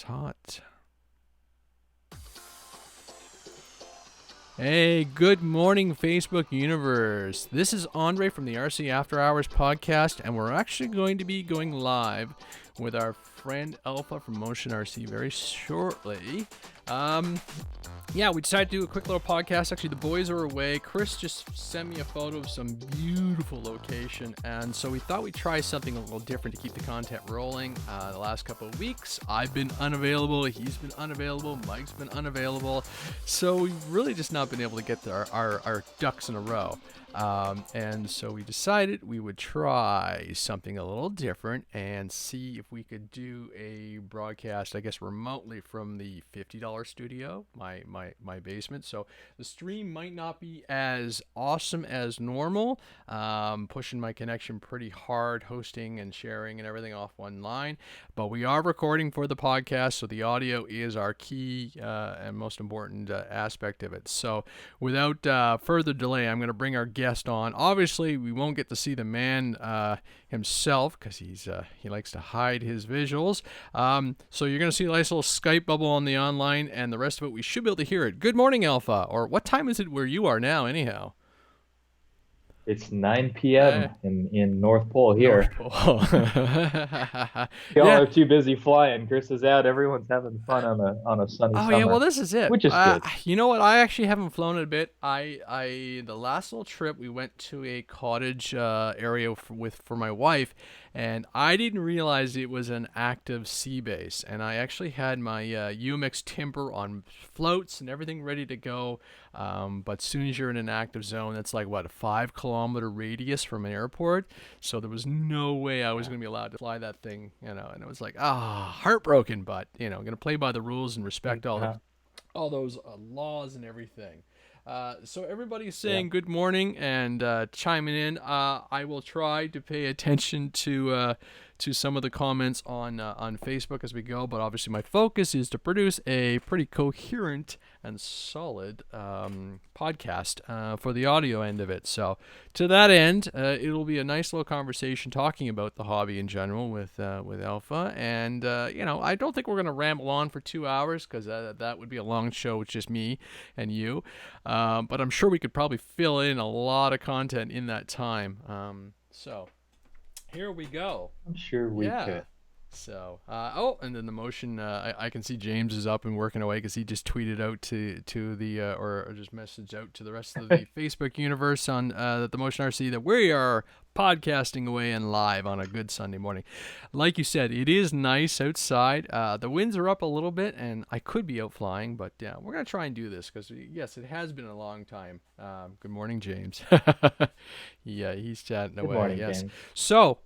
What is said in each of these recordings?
It's hot. Hey, good morning, Facebook universe. This is Andre from the RCAfterhours podcast, and we're actually going to be going live with our friend Alpha from MotionRC very shortly. We decided to do a quick little podcast. Actually, the boys are away. Chris just sent me a photo of some beautiful location, and so we thought we'd try something a little different to keep the content rolling. The last couple of weeks, I've been unavailable, he's been unavailable, Mike's been unavailable, so we've really just not been able to get our ducks in a row. And so we decided we would try something a little different and see if we could do a broadcast, I guess, remotely from the $50 studio, my basement. So the stream might not be as awesome as normal. Pushing my connection pretty hard, hosting and sharing and everything off one line. But we are recording for the podcast, so the audio is our key and most important aspect of it. So without further delay, I'm going to bring our guest on. Obviously, we won't get to see the man himself because he likes to hide his visuals. So you're going to see a nice little Skype bubble on the online, and the rest of it, we should be able to hear it. Good morning, Alpha. Or what time is it where you are now, anyhow? It's 9 p.m. in North Pole here. North Pole. Y'all are too busy flying. Chris is out. Everyone's having fun on a sunny summer. Oh yeah, well this is it. Which is good. You know what? I actually haven't flown it a bit. The last little trip we went to a cottage area for my wife, and I didn't realize it was an active sea base. And I actually had my UMX timber on floats and everything ready to go. But as soon as you're in an active zone, that's like what, a 5-kilometer radius from an airport. So there was no way I was going to be allowed to fly that thing, and it was like, heartbroken, but I'm going to play by the rules and respect all those laws and everything. So everybody's saying good morning and chiming in. I will try to pay attention to some of the comments on Facebook as we go, but obviously my focus is to produce a pretty coherent and solid podcast for the audio end of it. So to that end, it'll be a nice little conversation talking about the hobby in general with Alpha, and I don't think we're going to ramble on for 2 hours because that would be a long show with just me and you, but I'm sure we could probably fill in a lot of content in that time. So here we go. I'm sure we could. So, and then the motion, I can see James is up and working away because he just tweeted out to the, or just messaged out to the rest of the Facebook universe on the MotionRC that we are podcasting away and live on a good Sunday morning. Like you said, it is nice outside. The winds are up a little bit, and I could be out flying, but yeah, we're going to try and do this because, yes, it has been a long time. Good morning, James. Yeah, he's chatting away. Good morning, yes. James. So,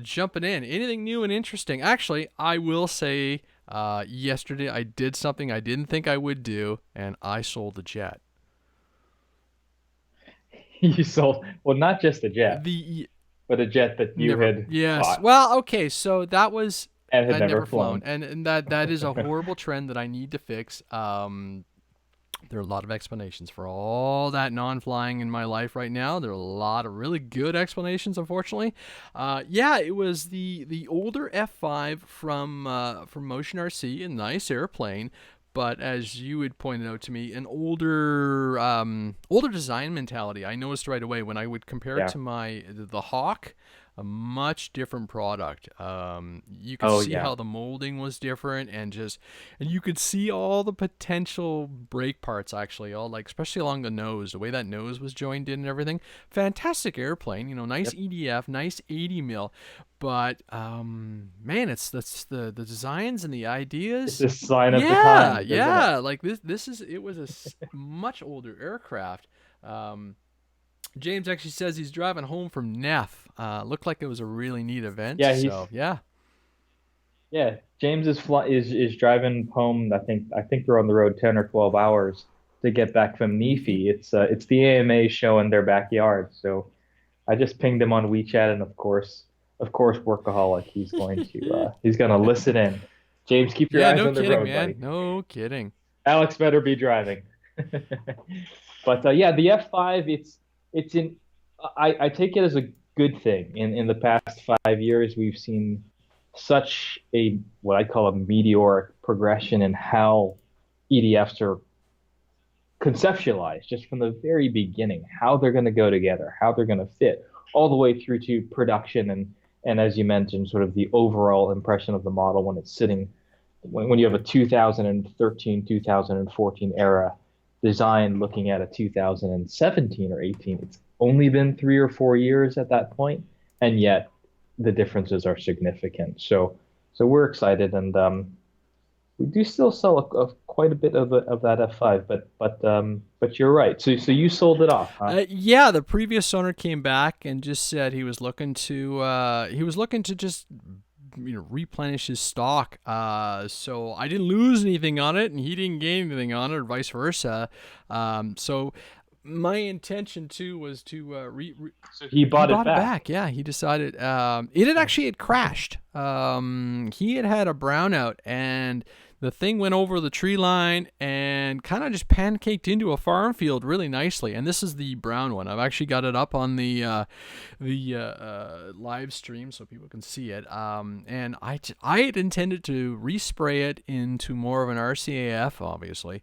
jumping in, anything new and interesting? Actually, I will say yesterday I did something I didn't think I would do, and I sold a jet. You sold, well, not just a jet, but a jet that you had bought. Well, okay, so that was and had never flown. And that is a horrible trend that I need to fix. There are a lot of explanations for all that non-flying in my life right now. There are a lot of really good explanations, unfortunately. It was the older F5 from MotionRC, a nice airplane. But as you had pointed out to me, an older design mentality. I noticed right away when I would compare it to the Hawk, a much different product. You could see how the molding was different, and you could see all the potential brake parts actually, especially along the nose, the way that nose was joined in and everything. Fantastic airplane, nice EDF, nice 80 mil. But man, it's the designs and the ideas. It's a sign of the time. Yeah. Like it was a much older aircraft. James actually says he's driving home from Neff. Looked like it was a really neat event. Yeah, James is driving home. I think they're on the road 10 or 12 hours to get back from Nephi. It's the AMA show in their backyard. So I just pinged him on WeChat, and of course, workaholic. He's going to listen in. James, keep your eyes on the road, man. buddy. No kidding. Alex better be driving. But the F5, I take it as a good thing. In the past 5 years, we've seen such a what I call a meteoric progression in how EDFs are conceptualized just from the very beginning, how they're going to go together, how they're going to fit, all the way through to production and as you mentioned, sort of the overall impression of the model when it's sitting when you have a 2013, 2014 era design looking at a 2017 or 18, it's only been 3 or 4 years at that point, and yet the differences are significant. So we're excited, and we do still sell quite a bit of that F5, but you're right. So you sold it off, huh? Yeah, the previous owner came back and just said he was looking to just replenish his stock. So I didn't lose anything on it, and he didn't gain anything on it, or vice versa. So my intention too was to So he he bought it bought it back. back. Yeah, he decided it had actually had crashed. He had a brownout, and the thing went over the tree line and kind of just pancaked into a farm field really nicely. And this is the brown one. I've actually got it up on the live stream so people can see it. And I had intended to respray it into more of an RCAF, obviously,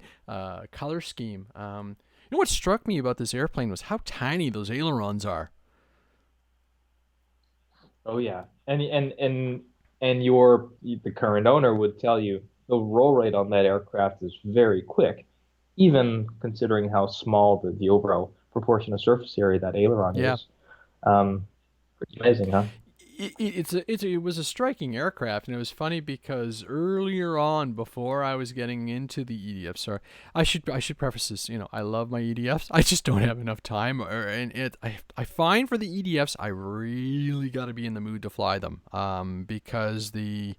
color scheme. You know what struck me about this airplane was how tiny those ailerons are. Oh yeah, and your the current owner would tell you the roll rate on that aircraft is very quick, even considering how small the overall proportion of surface area that aileron Yeah. is. Pretty amazing, huh? It was a striking aircraft, and it was funny because earlier on, before I was getting into the EDF, sorry, I should preface this. I love my EDFs. I just don't have enough time, and I find for the EDFs, I really got to be in the mood to fly them, because the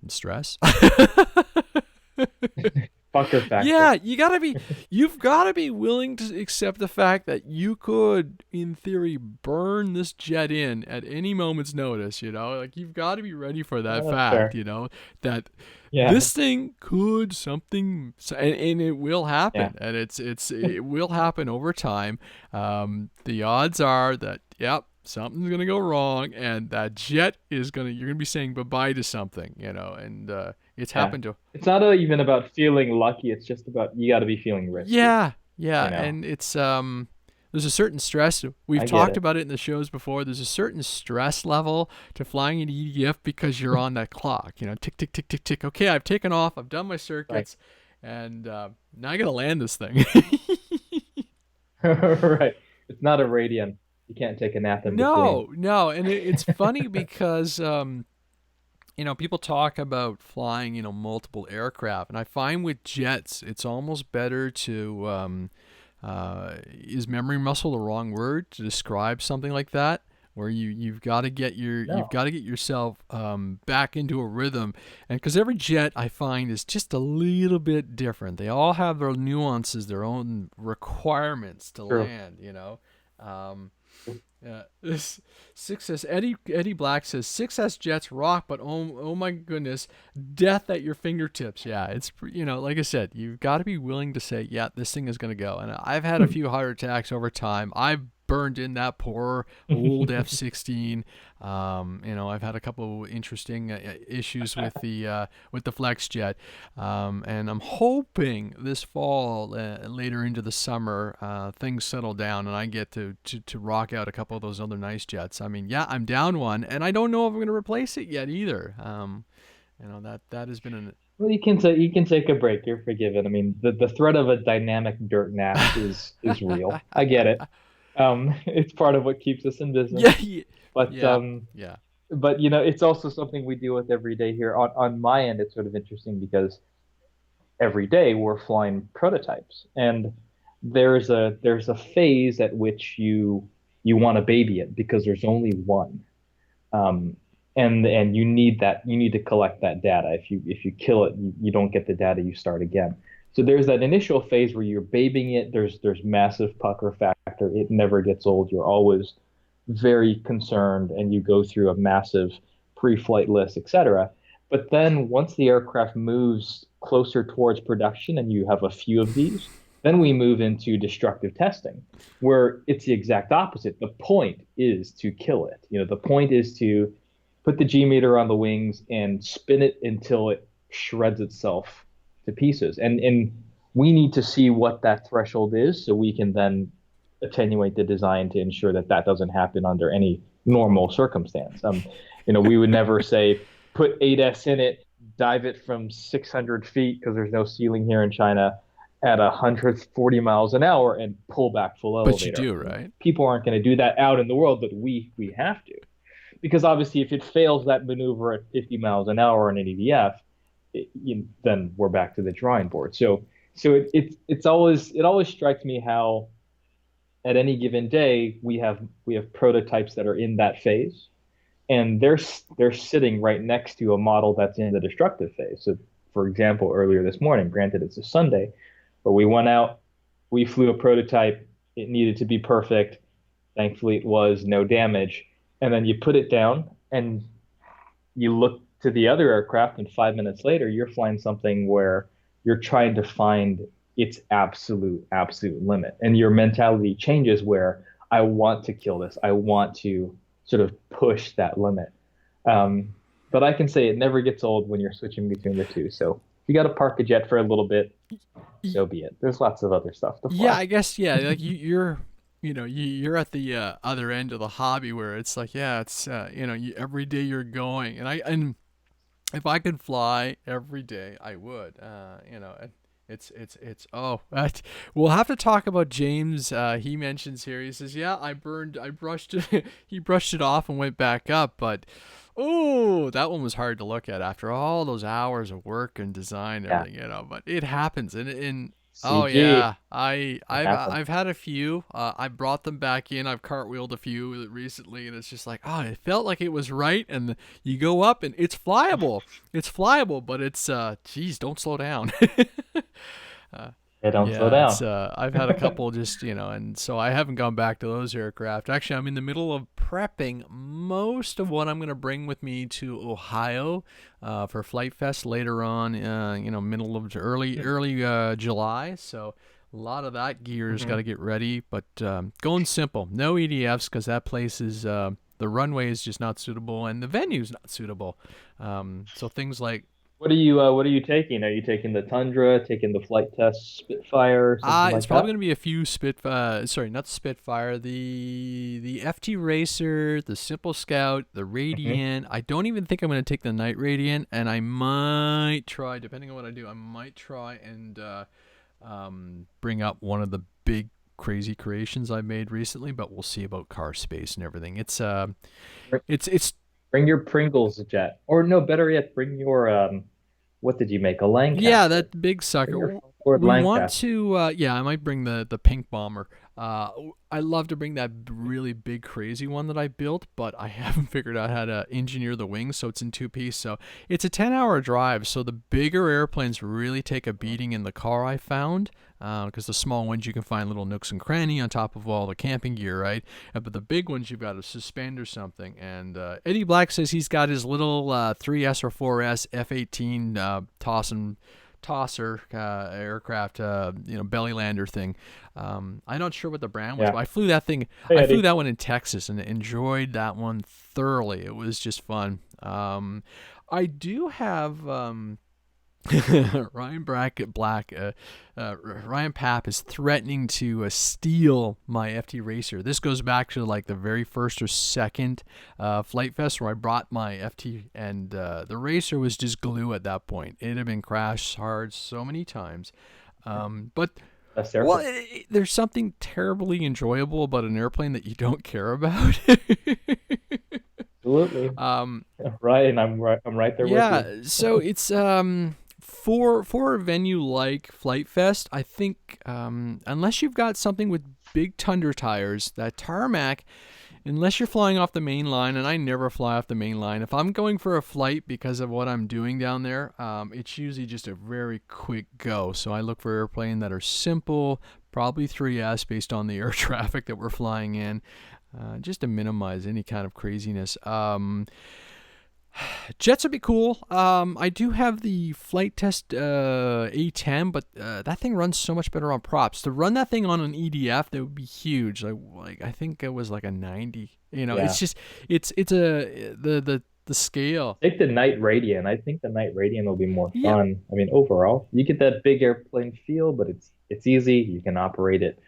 stress. Fucker Yeah, factor. you've gotta be willing to accept the fact that you could, in theory, burn this jet in at any moment's notice. Like you've got to be ready for Yeah, that that's fact. fair. That Yeah, this thing could something, and it will yeah, happen, and it will happen over time. The odds are that, yep, something's gonna go wrong, and that jet is gonna you're gonna be saying bye bye to something. And it's yeah. happened to. It's not even about feeling lucky. It's just about you got to be feeling risky. Yeah, yeah, You know, and it's there's a certain stress. We've I get talked it. about it in the shows before. There's a certain stress level to flying an EDF because you're on that clock. Tick tick tick tick tick. Okay, I've taken off. I've done my Right. circuits, and now I gotta land this thing. Right. It's not a radian. You can't take a nap in between. No, no, and it's funny because people talk about flying multiple aircraft, and I find with jets it's almost better to is memory muscle the wrong word to describe something like that, where you've got to get No, yourself back into a rhythm, and because every jet I find is just a little bit different. They all have their nuances, their own requirements to true. land. Um, yeah, this 6S Eddie Black says 6S jets rock, but oh my goodness, death at your fingertips. Yeah, it's like I said, you've got to be willing to say, yeah, this thing is gonna go. And I've had a few heart attacks over time. I've burned in that poor old F-16. I've had a couple of interesting issues with the flex jet, and I'm hoping this fall, later into the summer, things settle down and I get to rock out a couple of those other nice jets. I mean, yeah, I'm down one, and I don't know if I'm going to replace it yet either. That has been an Well, you can take a break. You're forgiven. I mean, the threat of a dynamic dirt nap is real. I get it. It's part of what keeps us in business. yeah, But yeah, yeah, it's also something we deal with every day here. On my end, it's sort of interesting because every day we're flying prototypes, and there's a phase at which you want to baby it because there's only one. Um, and you need to collect that data. If you kill it, you don't get the data. You start again. So there's that initial phase where you're babying it. There's massive pucker factor. It never gets old. You're always very concerned, and you go through a massive pre-flight list, etc. But then once the aircraft moves closer towards production, and you have a few of these, then we move into destructive testing, where it's the exact opposite. The point is to kill it. The point is to put the G meter on the wings and spin it until it shreds itself to pieces. And we need to see what that threshold is so we can then attenuate the design to ensure that that doesn't happen under any normal circumstance. We would never say put 8S in it, dive it from 600 feet because there's no ceiling here in China at 140 miles an hour and pull back full But you elevator. do, right? People aren't going to do that out in the world, but we have to because obviously if it fails that maneuver at 50 miles an hour on an EDF, then we're back to the drawing board. It always strikes me how at any given day we have prototypes that are in that phase, and they're sitting right next to a model that's in the destructive phase. So, for example, earlier this morning, granted it's a Sunday, but we went out, we flew a prototype. It needed to be perfect. Thankfully, it was no damage. And then you put it down and you look to the other aircraft, and 5 minutes later, you're flying something where you're trying to find its absolute limit. And your mentality changes where I want to kill this. I want to sort of push that limit. But I can say it never gets old when you're switching between the two. So if you got to park a jet for a little bit, so be it. There's lots of other stuff to fly. Yeah, I guess, yeah, like you're at the other end of the hobby where it's like, yeah, it's every day you're going, and if I could fly every day, I would. We'll have to talk about James. He mentions here. He says, "Yeah, I brushed it. He brushed it off and went back up, but oh, that one was hard to look at after all those hours of work and design and everything. But it happens, and oh CG. yeah, I've had a few. I brought them back in. I've cartwheeled a few recently, and it's just like, oh, it felt like it was right. And you go up, and it's flyable. It's flyable, but it's geez, don't slow down. Don't slow down. I've had a couple just, and so I haven't gone back to those aircraft. Actually, I'm in the middle of prepping most of what I'm going to bring with me to Ohio for Flight Fest later on, middle of early July. So a lot of that gear's got to get ready, but going simple. No EDFs because that place is, the runway is just not suitable and the venue's not suitable. So things like, What are you taking? Are you taking the Tundra, taking the flight test Spitfire, something it's like probably that? going to be a few Spitfire. Sorry, not the Spitfire. The FT Racer, the Simple Scout, the Hmm. Radiant. I don't even think I'm going to take the Night Radiant, and I might try, depending on what I do, I might try and bring up one of the big crazy creations I made recently. But we'll see about car space and everything. It's Bring your Pringles jet, or no, better yet, bring your what did you make? A Yeah, Lancaster. that big Bring your sucker. Ford We want Lancaster. to, I might bring the pink bomber. I love to bring that really big, crazy one that I built, but I haven't figured out how to engineer the wings, so it's in two pieces. So it's a 10-hour drive, so the bigger airplanes really take a beating in the car, I found, because the small ones you can find little nooks and cranny on top of all the camping gear, right? But the big ones you've got to suspend or something. And Eddie Black says he's got his little 3S or 4S F-18 tosser aircraft, belly lander thing. I'm not sure what the brand was, Yeah. but I flew that thing. Hey, I flew Eddie. that one in Texas and enjoyed that one thoroughly. It was just fun. I do have Ryan Brackett Black, Ryan Papp is threatening to steal my FT Racer. This goes back to like the very first or second Flight Fest where I brought my FT, and the Racer was just glue at that point. It had been crashed hard so many times. But That's well, airplane. there's something terribly enjoyable about an airplane that you don't care about. Absolutely. um, Right, and I'm right there with you. Yeah, so it's for a venue like Flight Fest, I think unless you've got something with big Tundra tires, that tarmac, unless you're flying off the main line, and I never fly off the main line. If I'm going for a flight because of what I'm doing down there, it's usually just a very quick go. So I look for airplanes that are simple, probably 3S based on the air traffic that we're flying in, just to minimize any kind of craziness. Jets would be cool. I do have the flight test A10, but that thing runs so much better on props. To run that thing on an EDF, that would be huge. Like I think it was like a 90. Yeah. It's just it's a the scale. Take the night Radian. I think the night Radian will be more Yeah. fun. I mean, overall, you get that big airplane feel, but it's easy. You can operate it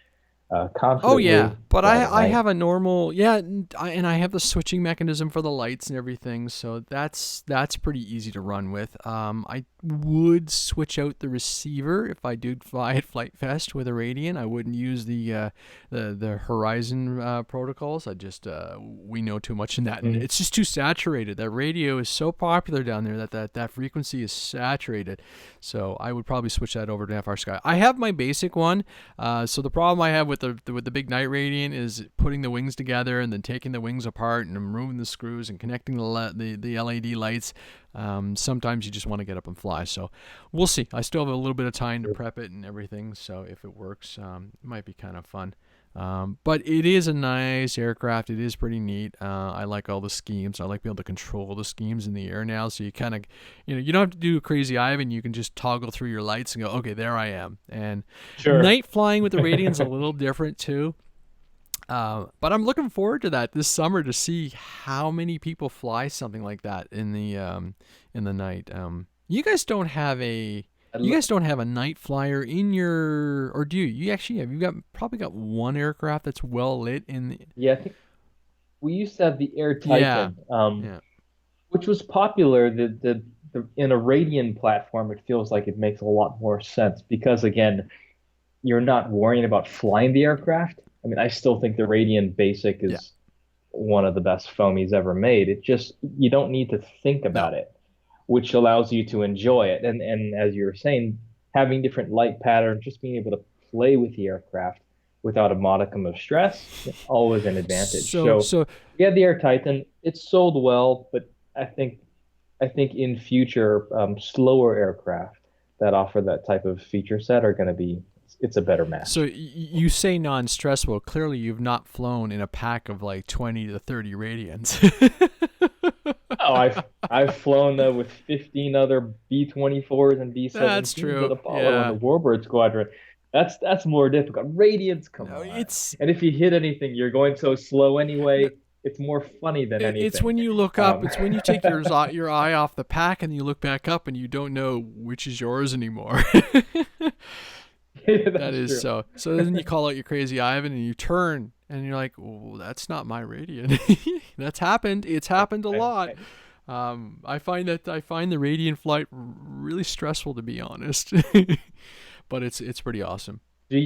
Oh yeah, confidently, but fly at I night. have a normal and I have the switching mechanism for the lights and everything, so that's pretty easy to run with. I would switch out the receiver if I do fly at Flight Fest with a Radian. I wouldn't use the Horizon protocols. I just we know too much in that, and Mhm. it's just too saturated. That radio is so popular down there that frequency is saturated. So I would probably switch that over to FR Sky. I have my basic one. So the problem I have with the big night radiant is putting the wings together and then taking the wings apart and removing the screws and connecting the LED lights. Sometimes you just want to get up and fly. So we'll see. I still have a little bit of time to prep it and everything. So if it works, it might be kind of fun. But it is a nice aircraft. It is pretty neat. I like all the schemes. I like being able to control the schemes in the air now. So you kind of, you don't have to do a crazy Ivan. You can just toggle through your lights and go, okay, there I am. And Sure. night flying with the Radiant's a little different too. But I'm looking forward to that this summer to see how many people fly something like that in the night. You guys don't have a I you lo- guys don't have a night flyer in your, or do you? You actually have. You got probably got one aircraft that's well lit in the. yeah, I think we used to have the Air Yeah, Titan, yeah, which was popular. In a Radian platform, it feels like it makes a lot more sense because again, you're not worrying about flying the aircraft. I mean, I still think the Radian Basic yeah. is one of the best foamies ever made. It just you don't need to think No, about it, which allows you to enjoy it. And as you were saying, having different light patterns, just being able to play with the aircraft without a modicum of stress, always an advantage. so So so yeah, the Air Titan, it's sold well, but I think I think in future slower aircraft that offer that type of feature set are going to be it's a better So match. you say non-stressful. Clearly, you've not flown in a pack of like 20 to 30 radians. Oh, I've flown with 15 other B-24s and That's B-17s at true. Apollo and the Yeah. Warbird Squadron. That's more difficult. Radiance, come No, on. it's And if you hit anything, you're going so slow anyway. It's more funny than it's anything. when you look up. Um, It's when you take your eye off the pack and you look back up and you don't know which is yours anymore. That that's is true. so. So then you call out your crazy Ivan and you turn and you're like, "Oh, that's not my radiant." That's happened. It's happened a lot. I, I find the radiant flight really stressful to be honest, but it's pretty awesome. do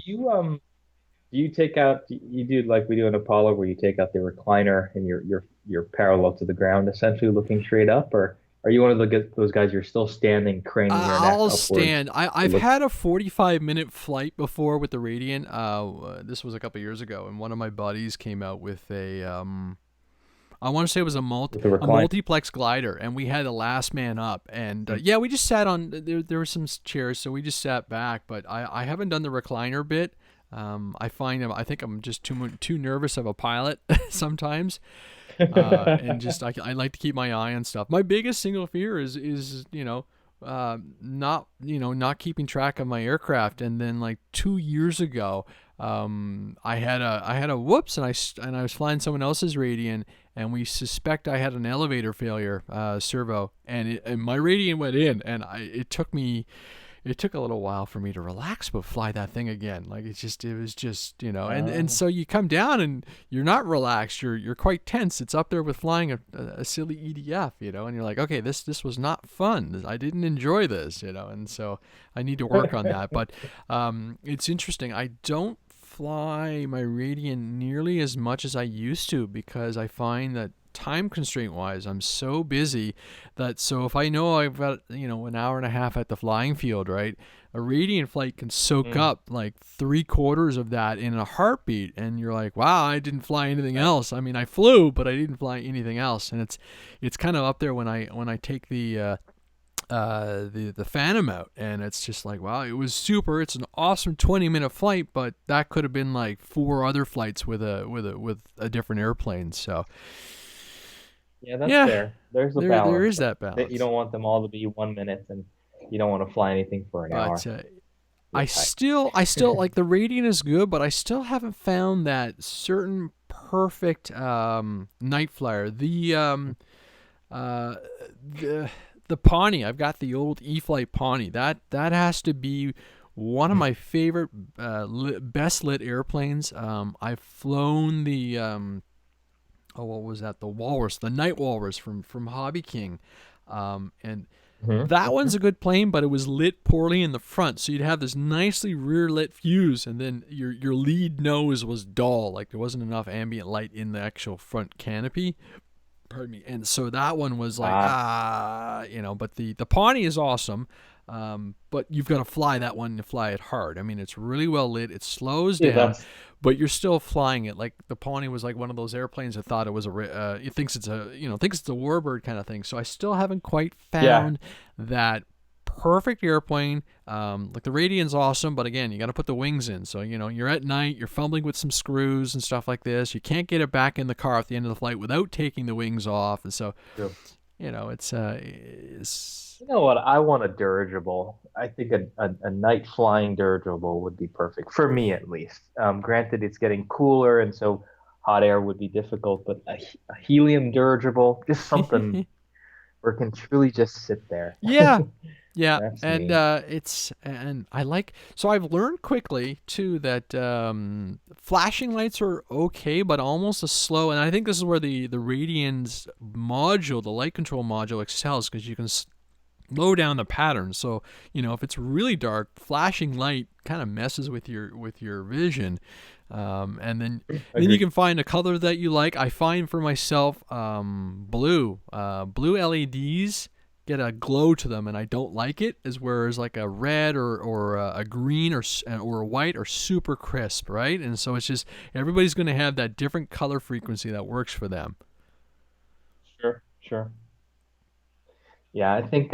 you take out you do like we do in Apollo where you take out the recliner and you're parallel to the ground essentially looking straight up, or are you one of those guys you're still standing craning your neck I'll upwards stand. to I've look? had a 45-minute flight before with the Radiant. This was a couple years ago, and one of my buddies came out with a I want to say it was With the a recline. multiplex glider, and we had the last man up, and Mm. yeah, we just sat on there were some chairs, so we just sat back. But I haven't done the recliner bit. I think I'm just too nervous of a pilot sometimes, and just I like to keep my eye on stuff. My biggest single fear is not keeping track of my aircraft. And then like 2 years ago, I had a whoops, and I was flying someone else's Radian, and we suspect I had an elevator failure servo, and my Radian went in, and it took a little while for me to relax but fly that thing again. Like it was just and Uh, so you come down and you're not relaxed, you're quite tense. It's up there with flying a silly EDF, and you're like, okay, this was not fun. I didn't enjoy this, and so I need to work on that. But it's interesting, I don't fly my Radiant nearly as much as I used to because I find that time constraint wise I'm so busy that, so if I know I've got an hour and a half at the flying field, right, a Radiant flight can soak mm, up like 3/4 of that in a heartbeat, and you're like, wow, I didn't fly anything right. else. I mean, I flew, but I didn't fly anything else. And it's kind of up there when I take the Phantom out, and it's just like, wow, it was super. It's an awesome 20-minute flight, but that could have been like four other flights with a different airplane. So Yeah, that's yeah, fair. There's a there balance is though. that That you balance. don't want them all to be 1 minute, and you don't want to fly anything for an But hour. I Get tight. still like the Radiant is good, but I still haven't found that certain perfect night flyer. Uh, the the Pawnee, I've got the old e-flite Pawnee. That has to be one of my favorite best lit airplanes. I've flown the oh, what was that? The Walrus, the Night Walrus from Hobby King, and that Mm-hmm. one's a good plane, but it was lit poorly in the front, so you'd have this nicely rear lit fuse, and then your lead nose was dull, like there wasn't enough ambient light in the actual front canopy. Pardon me. And so that one was like but the Pawnee is awesome. But you've got to fly that one and fly it hard. I mean, it's really well lit. It slows Yeah, down, that's but you're still flying it. Like the Pawnee was like one of those airplanes that thought it was it thinks it's a thinks it's a warbird kind of thing. So I still haven't quite yeah. found that perfect airplane. Like the Radian's awesome, but again, you got to put the wings in. So you're at night, you're fumbling with some screws and stuff like this. You can't get it back in the car at the end of the flight without taking the wings off, and so True. it's You know what? I want a dirigible. I think a night flying dirigible would be perfect for me at least. Granted, it's getting cooler, and so hot air would be difficult, but a helium dirigible, just something where it can truly just sit there. yeah. Yeah, That's and me. I like, so I've learned quickly too that flashing lights are okay, but almost a slow. And I think this is where the Radian's module, the light control module, excels because you can slow down the pattern. So if it's really dark, flashing light kind of messes with your vision. And then you Agreed. can find a color that you like. I find for myself blue LEDs get a glow to them, and I don't like it. As whereas like a red or a green or a white are super crisp, right? And so it's just everybody's going to have that different color frequency that works for them. Sure, sure. Yeah, I think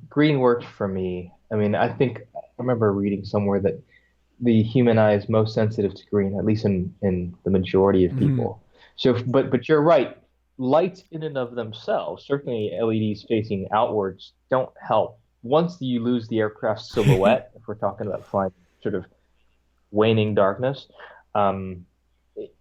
green worked for me. I mean, I remember reading somewhere that the human eye is most sensitive to green, at least in the majority of Mm-hmm. people. So, but you're right. Lights in and of themselves, certainly LEDs facing outwards, don't help. Once you lose the aircraft silhouette, if we're talking about flying sort of waning darkness, um,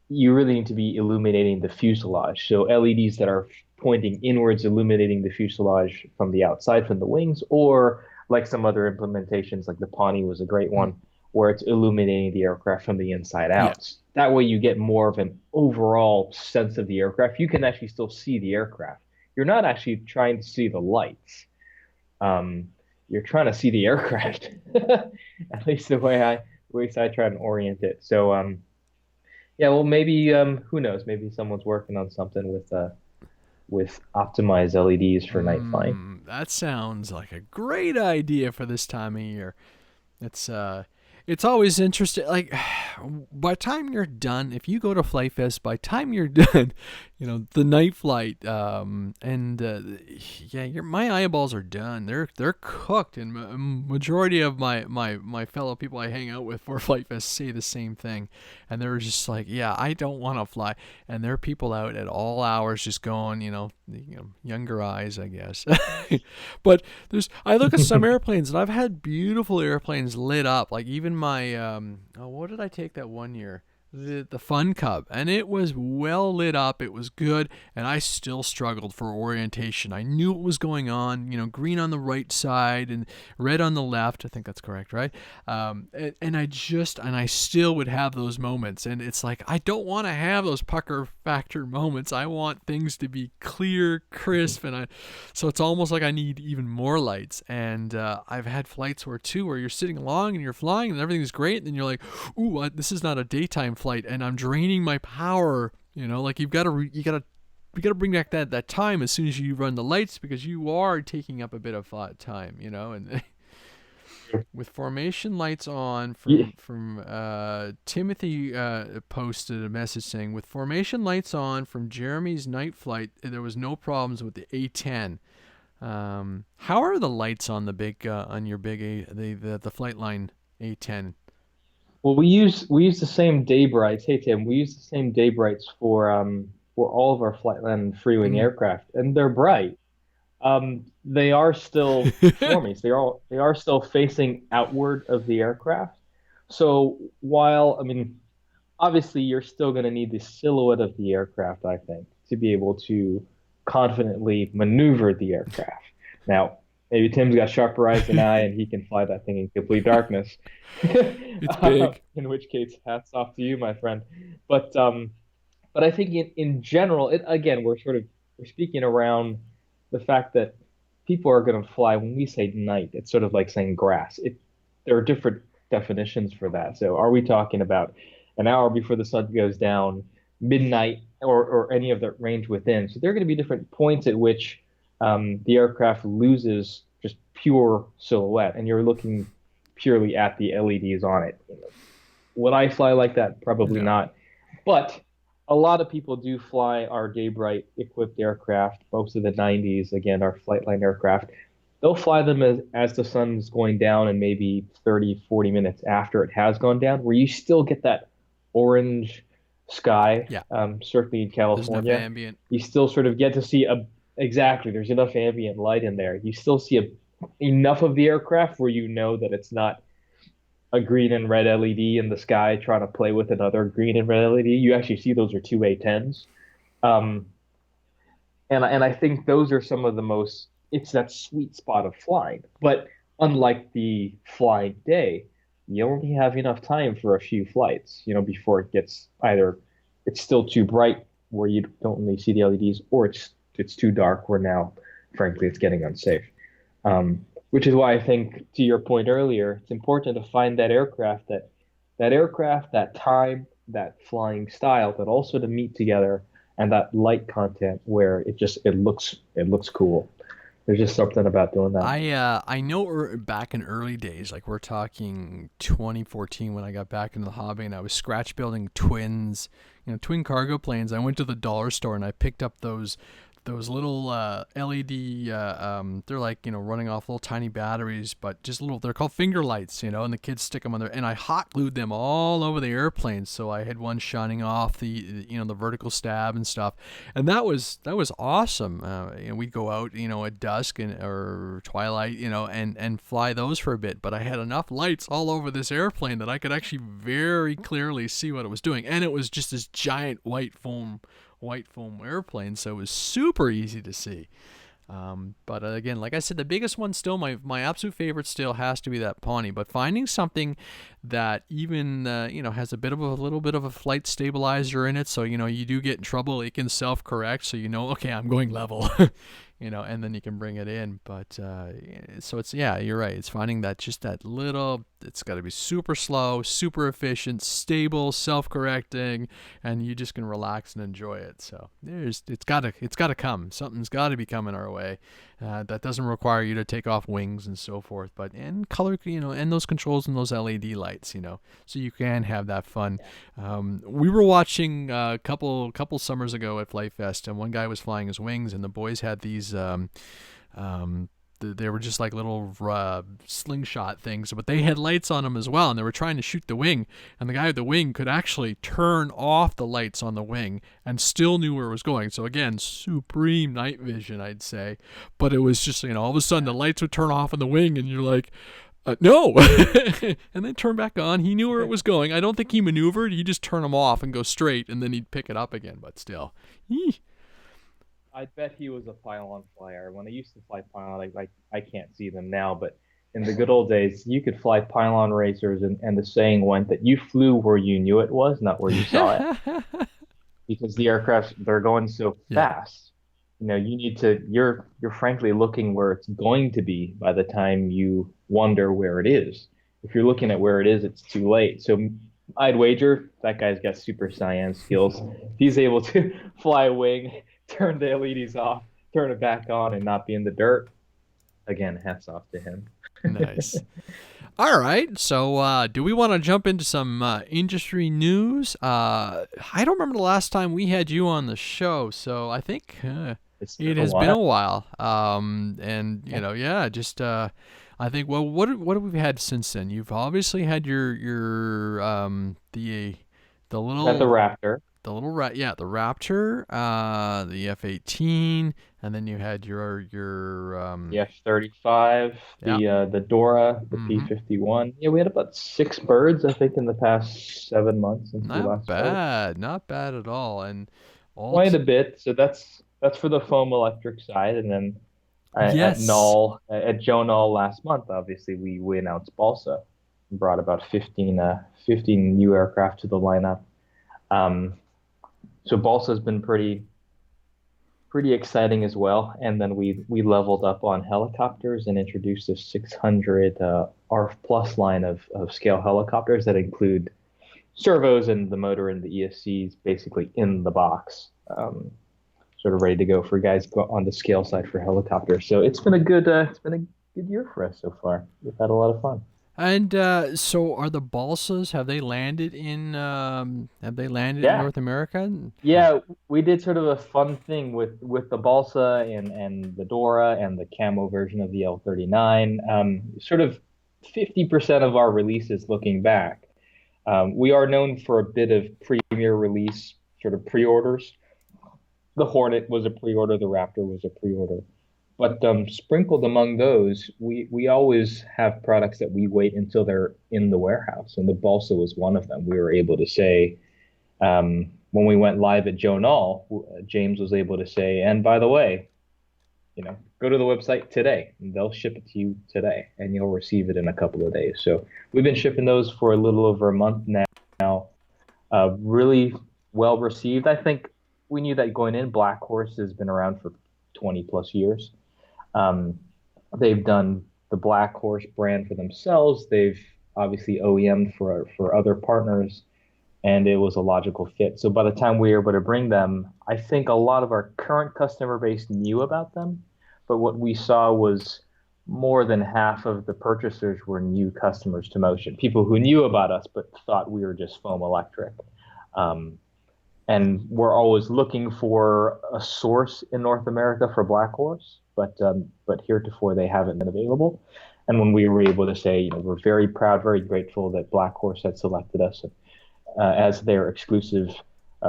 you really need to be illuminating the fuselage. So LEDs that are pointing inwards, illuminating the fuselage from the outside, from the wings, or like some other implementations, like the Pawnee was a great one, where it's illuminating the aircraft from the inside Yeah. out. That way you get more of an overall sense of the aircraft. You can actually still see the aircraft. You're not actually trying to see the lights. Um, you're trying to see the aircraft. At least the way I try and orient it. So yeah, well, maybe who knows? Maybe someone's working on something with optimized LEDs for night flying. That sounds like a great idea for this time of year. It's it's always interesting. Like by the time you're done, if you go to Flight Fest, by the time you're done, the night flight, and yeah, my eyeballs are done. They're cooked, and majority of my fellow people I hang out with for Flight Fest say the same thing, and they're just like, yeah, I don't want to fly, and there are people out at all hours just going, younger eyes, I guess, but I look at some airplanes, and I've had beautiful airplanes lit up. Like even my what did I take that one year? The Fun Cub, and it was well lit up. It was good, and I still struggled for orientation. I knew what was going on. Green on the right side and red on the left. I think that's correct, right? And I still would have those moments, and it's like I don't want to have those pucker factor moments. I want things to be clear, crisp, so it's almost like I need even more lights. And I've had flights where you're sitting along and you're flying and everything's great, and then you're like, ooh, this is not a daytime flight, and I'm draining my power. Like you gotta bring back that time as soon as you run the lights, because you are taking up a bit of time. And with formation lights on, Yeah. from Timothy posted a message saying, with formation lights on from Jeremy's night flight, there was no problems with the A10. How are the lights on the big on your big the flight line A10? Well, we use the same day brights. Hey Tim, we use the same day brights for all of our Flightline and Freewing Mm. aircraft, and they're bright. They are still forming. So they are still facing outward of the aircraft. So while I mean, obviously you're still going to need the silhouette of the aircraft, I think, to be able to confidently maneuver the aircraft. Now, maybe Tim's got sharper eyes than I, and he can fly that thing in complete darkness. It's big. In which case, hats off to you, my friend. But but I think in general, again, we're speaking around the fact that people are going to fly. When we say night, it's sort of like saying grass. There are different definitions for that. So are we talking about an hour before the sun goes down, midnight, or any of the range within? So there are going to be different points at which the aircraft loses just pure silhouette, and you're looking purely at the LEDs on it. Would I fly like that? Probably No. not. But a lot of people do fly our day bright equipped aircraft. Most of the 90s, again, our flightline aircraft. They'll fly them as the sun's going down and maybe 30, 40 minutes after it has gone down, where you still get that orange sky, Yeah. certainly in There's enough California. ambient. You still sort of get to see exactly, there's enough ambient light in there. You still see enough of the aircraft where you know that it's not a green and red LED in the sky trying to play with another green and red LED. You actually see those are two A10s. Um, and I think those are some of the most, it's that sweet spot of flying. But unlike the flying day, you only have enough time for a few flights, before it gets either it's still too bright where you don't really see the LEDs, or it's too dark where now, frankly, it's getting unsafe. Which is why I think, to your point earlier, it's important to find that time, that flying style, but also to meet together and that light content where it looks cool. There's just something about doing that. I know back in early days, like we're talking 2014 when I got back into the hobby and I was scratch building twin cargo planes. I went to the dollar store and I picked up those little LED. They're like running off little tiny batteries, but just little. They're called finger lights, and the kids stick them on there. And I hot glued them all over the airplane, so I had one shining off the vertical stab and stuff. And that was awesome. We'd go out at dusk or twilight, and fly those for a bit. But I had enough lights all over this airplane that I could actually very clearly see what it was doing, and it was just this giant white foam airplane, so it was super easy to see. But again, like I said, the biggest one still, my absolute favorite still has to be that Pawnee. But finding something that even has a little bit of a flight stabilizer in it, so you do get in trouble, it can self-correct, so okay, I'm going level, and then you can bring it in. But so it's, yeah, you're right. It's finding that just that little. It's got to be super slow, super efficient, stable, self-correcting, and you just can relax and enjoy it. So it's got to come. Something's got to be coming our way. That doesn't require you to take off wings and so forth, but and color, and those controls and those LED lights, so you can have that fun. We were watching a couple summers ago at Flight Fest, and one guy was flying his wings, and the boys had these. They were just like little slingshot things, but they had lights on them as well, and they were trying to shoot the wing, and the guy with the wing could actually turn off the lights on the wing and still knew where it was going. So again, supreme night vision, I'd say. But it was just, all of a sudden the lights would turn off on the wing, and you're like, no. And then turn back on. He knew where it was going. I don't think he maneuvered. He just turned them off and go straight, and then he'd pick it up again, but still. I bet he was a pylon flyer. When I used to fly pylon, I can't see them now, but in the good old days, you could fly pylon racers, and the saying went that you flew where you knew it was, not where you saw it, because the aircraft, they're going so Yeah. fast. You're frankly looking where it's going to be by the time you wonder where it is. If you're looking at where it is, it's too late. So I'd wager that guy's got super science skills. He's able to fly a wing, turn the LEDs off, turn it back on, and not be in the dirt. Again, hats off to him. Nice. All right. So, do we want to jump into some industry news? I don't remember the last time we had you on the show, so I think It's it been a has been a while. while. And yeah, just I think. Well, what have we had since then? You've obviously had your the Got the little Raptor, yeah, the Raptor, the F-18, and then you had your the F-35, yeah. the Dora, the Mm-hmm. P-51. Yeah, we had about six birds, I think, in the past 7 months since we Not last spoke. bad, not bad at all, and all Quite a bit. So that's That's for the foam electric side, and then Yes. at Joe Null last month, obviously we announced balsa, and brought about 15 new aircraft to the lineup. Um, so balsa has been pretty exciting as well. And then we leveled up on helicopters and introduced a 600 ARF Plus line of scale helicopters that include servos and the motor and the ESCs basically in the box. Sort of ready to go for guys on the scale side for helicopters. So it's been a good year for us so far. We've had a lot of fun. And so, are the balsas? Have they landed in Yeah, North America? Oh, yeah, we did sort of a fun thing with the balsa and the Dora and the camo version of the L39. Sort of 50% of our releases looking back. We are known for a bit of premier release sort of pre-orders. The Hornet was a pre-order, the Raptor was a pre-order. But sprinkled among those, we always have products that we wait until they're in the warehouse, and the Balsa was one of them. We were able to say when we went live at Joe Null, James was able to say, and by the way, go to the website today, and they'll ship it to you today, and you'll receive it in a couple of days. So we've been shipping those for a little over a month now. Really well received. I think we knew that going in. Black Horse has been around for 20 plus years. Um, they've done the Black Horse brand for themselves. They've obviously OEM'd for other partners, and it was a logical fit. So by the time we were able to bring them, I think a lot of our current customer base knew about them, but what we saw was more than half of the purchasers were new customers to Motion, people who knew about us but thought we were just foam electric. Um, and we're always looking for a source in North America for Black Horse, but heretofore they haven't been available. And when we were able to say, we're very proud, very grateful that Black Horse had selected us as their exclusive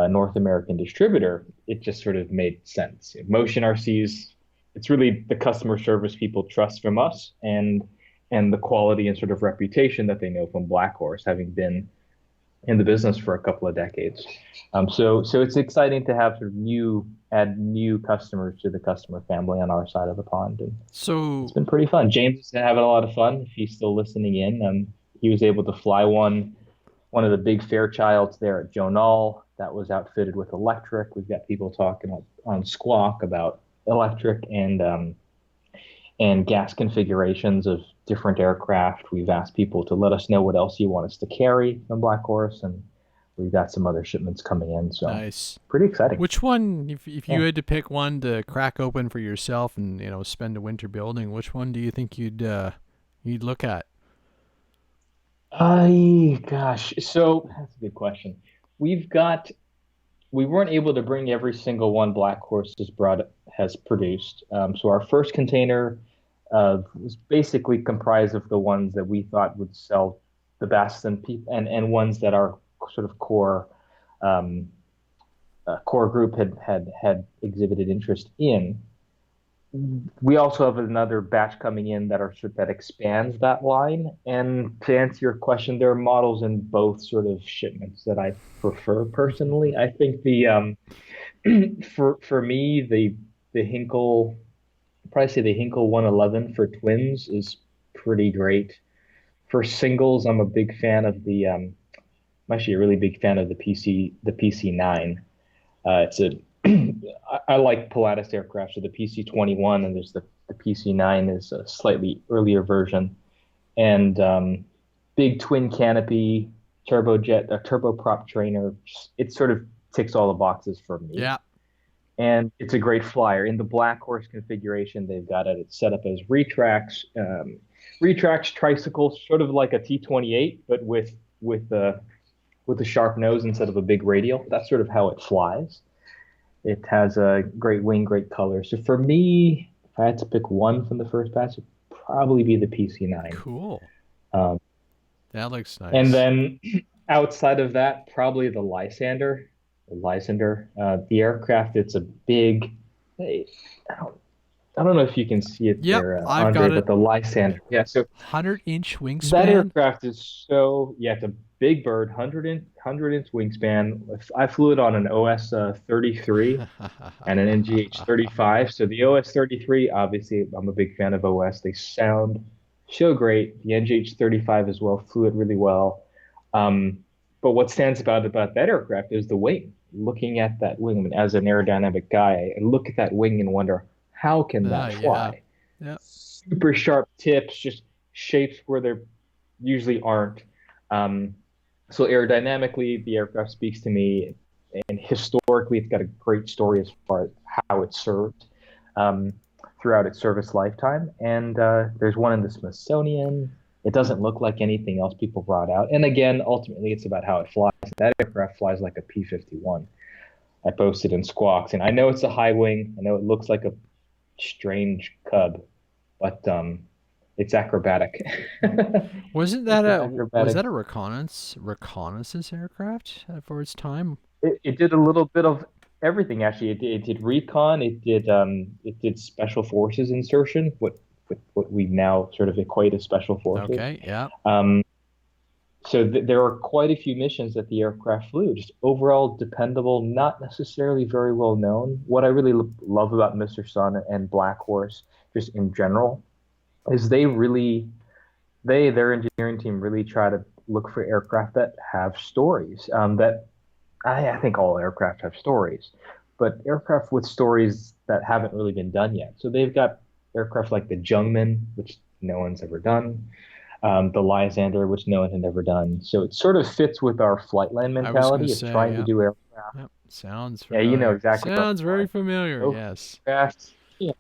North American distributor, it just sort of made sense. MotionRC's, it's really the customer service people trust from us, and the quality and sort of reputation that they know from Black Horse, having been in the business for a couple of decades. So it's exciting to have sort of add new customers to the customer family on our side of the pond, and it's so been pretty fun. James is having a lot of fun. If he's still listening in, he was able to fly one of the big Fairchilds there at Joe Null that was outfitted with electric. We've got people talking on Squawk about electric and gas configurations of different aircraft. We've asked people to let us know what else you want us to carry from Black Horse, and we've got some other shipments coming in. So nice. pretty exciting. Which one, if you Yeah. had to pick one to crack open for yourself and spend a winter building, which one do you think you'd look at? Gosh, so that's a good question. We've got we weren't able to bring every single one Black Horse has produced. So our first container was basically comprised of the ones that we thought would sell the best, and ones that our sort of um, core group had exhibited interest in. We also have another batch coming in that expands that line. And to answer your question, there are models in both sort of shipments that I prefer personally. I think the for me the Hinkle, probably say the Hinkle 111 for twins is pretty great. For singles, I'm a big fan of I'm actually a really big fan of the PC9. It's a I like Pilatus aircraft, so the PC-21, and there's the PC-9 is a slightly earlier version, and big twin canopy, turbojet, a turboprop trainer. It sort of ticks all the boxes for me, Yeah. and it's a great flyer. In the Black Horse configuration, they've got it. It's set up as retracts tricycle, sort of like a T-28, but with a sharp nose instead of a big radial. That's sort of how it flies. It has a great wing, great color. So for me, if I had to pick one from the first batch, it'd probably be the PC-9. Cool. Um, That looks and nice. then outside of that, probably the Lysander. The Lysander, the aircraft. It's a big. I don't, I don't know if you can see it Yep, there, I've Andre, got but it. the Lysander. Yeah. So 100-inch that wingspan. aircraft is so. Yeah, it's a big bird, 100-inch wingspan. I flew it on an OS 33 and an NGH 35. So the OS 33, obviously, I'm a big fan of OS. They sound so great. The NGH 35 as well, flew it really well. But what stands about that aircraft is the wing. Looking at that wing, I mean, as an aerodynamic guy, I look at that wing and wonder, how can that Yeah. fly? Yeah. Super sharp tips, just shapes where there usually aren't. Um, so aerodynamically, the aircraft speaks to me, and historically, it's got a great story as far as how it served um, throughout its service lifetime. And there's one in the Smithsonian. It doesn't look like anything else people brought out. And again, ultimately, it's about how it flies. That aircraft flies like a P-51. I posted in squawks, and I know it's a high wing. I know it looks like a strange cub, but it's acrobatic. Wasn't that It's a was acrobatic. that a reconnaissance aircraft for its time? It did a little bit of everything actually. It did recon. It did special forces insertion. What we now sort of equate as special forces. Okay, yeah. Um, so there are quite a few missions that the aircraft flew. Just overall dependable, not necessarily very well known. What I really love about Mr. Sun and Black Horse, just in general, is their engineering team really try to look for aircraft that have stories. That I think all aircraft have stories, but aircraft with stories that haven't really been done yet. So they've got aircraft like the Jungmin, which no one's ever done, the Lysander, which no one had ever done. So it sort of fits with our Flightline I was gonna mentality of say, trying to yeah. do aircraft. Yep. Sounds Yeah, you know familiar. exactly where Sounds I'm very going. familiar, Go yes. fast. Yeah.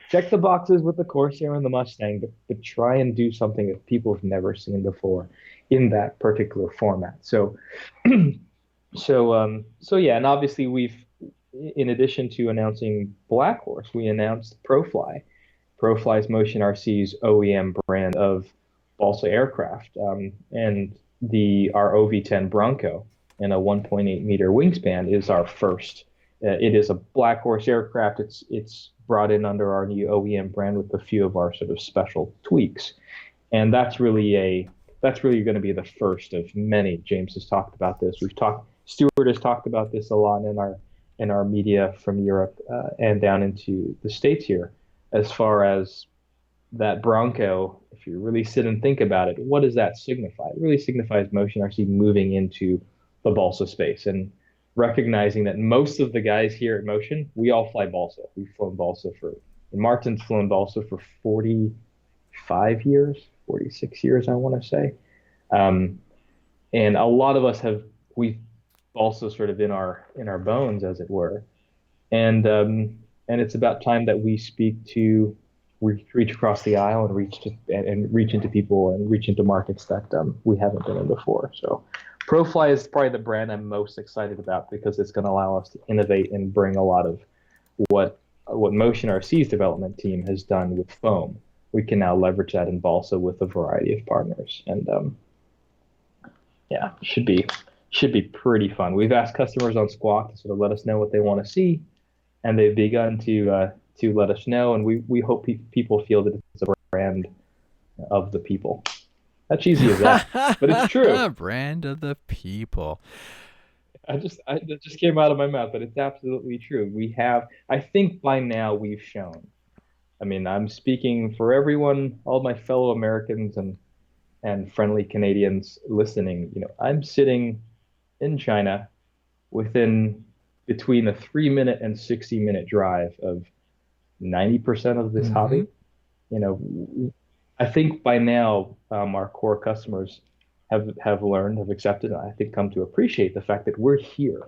Check the boxes with the Corsair and the Mustang, but try and do something that people have never seen before in that particular format. So yeah, and obviously in addition to announcing Black Horse, we announced ProFly. ProFly is MotionRC's OEM brand of balsa aircraft, and the our OV-10 Bronco and a 1.8-meter wingspan is our first. It is a Black Horse aircraft. It's brought in under our new OEM brand with a few of our sort of special tweaks, and that's really going to be the first of many. James has talked about this. Stuart has talked about this a lot in our media from Europe and down into the States here, as far as that Bronco. If you really sit and think about it, what does that signify? It really signifies Motion RC moving into the balsa space and recognizing that most of the guys here at Motion, we all fly balsa. We've flown balsa and Martin's flown balsa for 45 years, 46 years, I want to say. Um, and a lot of us we've also sort of in our bones, as it were. And it's about time that we reach across the aisle and reach into people and reach into markets that we haven't been in before. So ProFly is probably the brand I'm most excited about because it's going to allow us to innovate and bring a lot of what Motion RC's development team has done with foam. We can now leverage that in balsa with a variety of partners, and yeah, should be pretty fun. We've asked customers on Squawk to sort of let us know what they want to see, and they've begun to let us know, and we hope people feel that it's a brand of the people. How cheesy is that? But it's true. Brand of the people. That just came out of my mouth, but it's absolutely true. I think by now we've shown. I mean, I'm speaking for everyone, all my fellow Americans and friendly Canadians listening. You know, I'm sitting in China within between a 3 minute and 60-minute drive of 90% of this Mm-hmm. hobby. You know, I think by now our core customers have learned, have accepted, and I think come to appreciate the fact that we're here.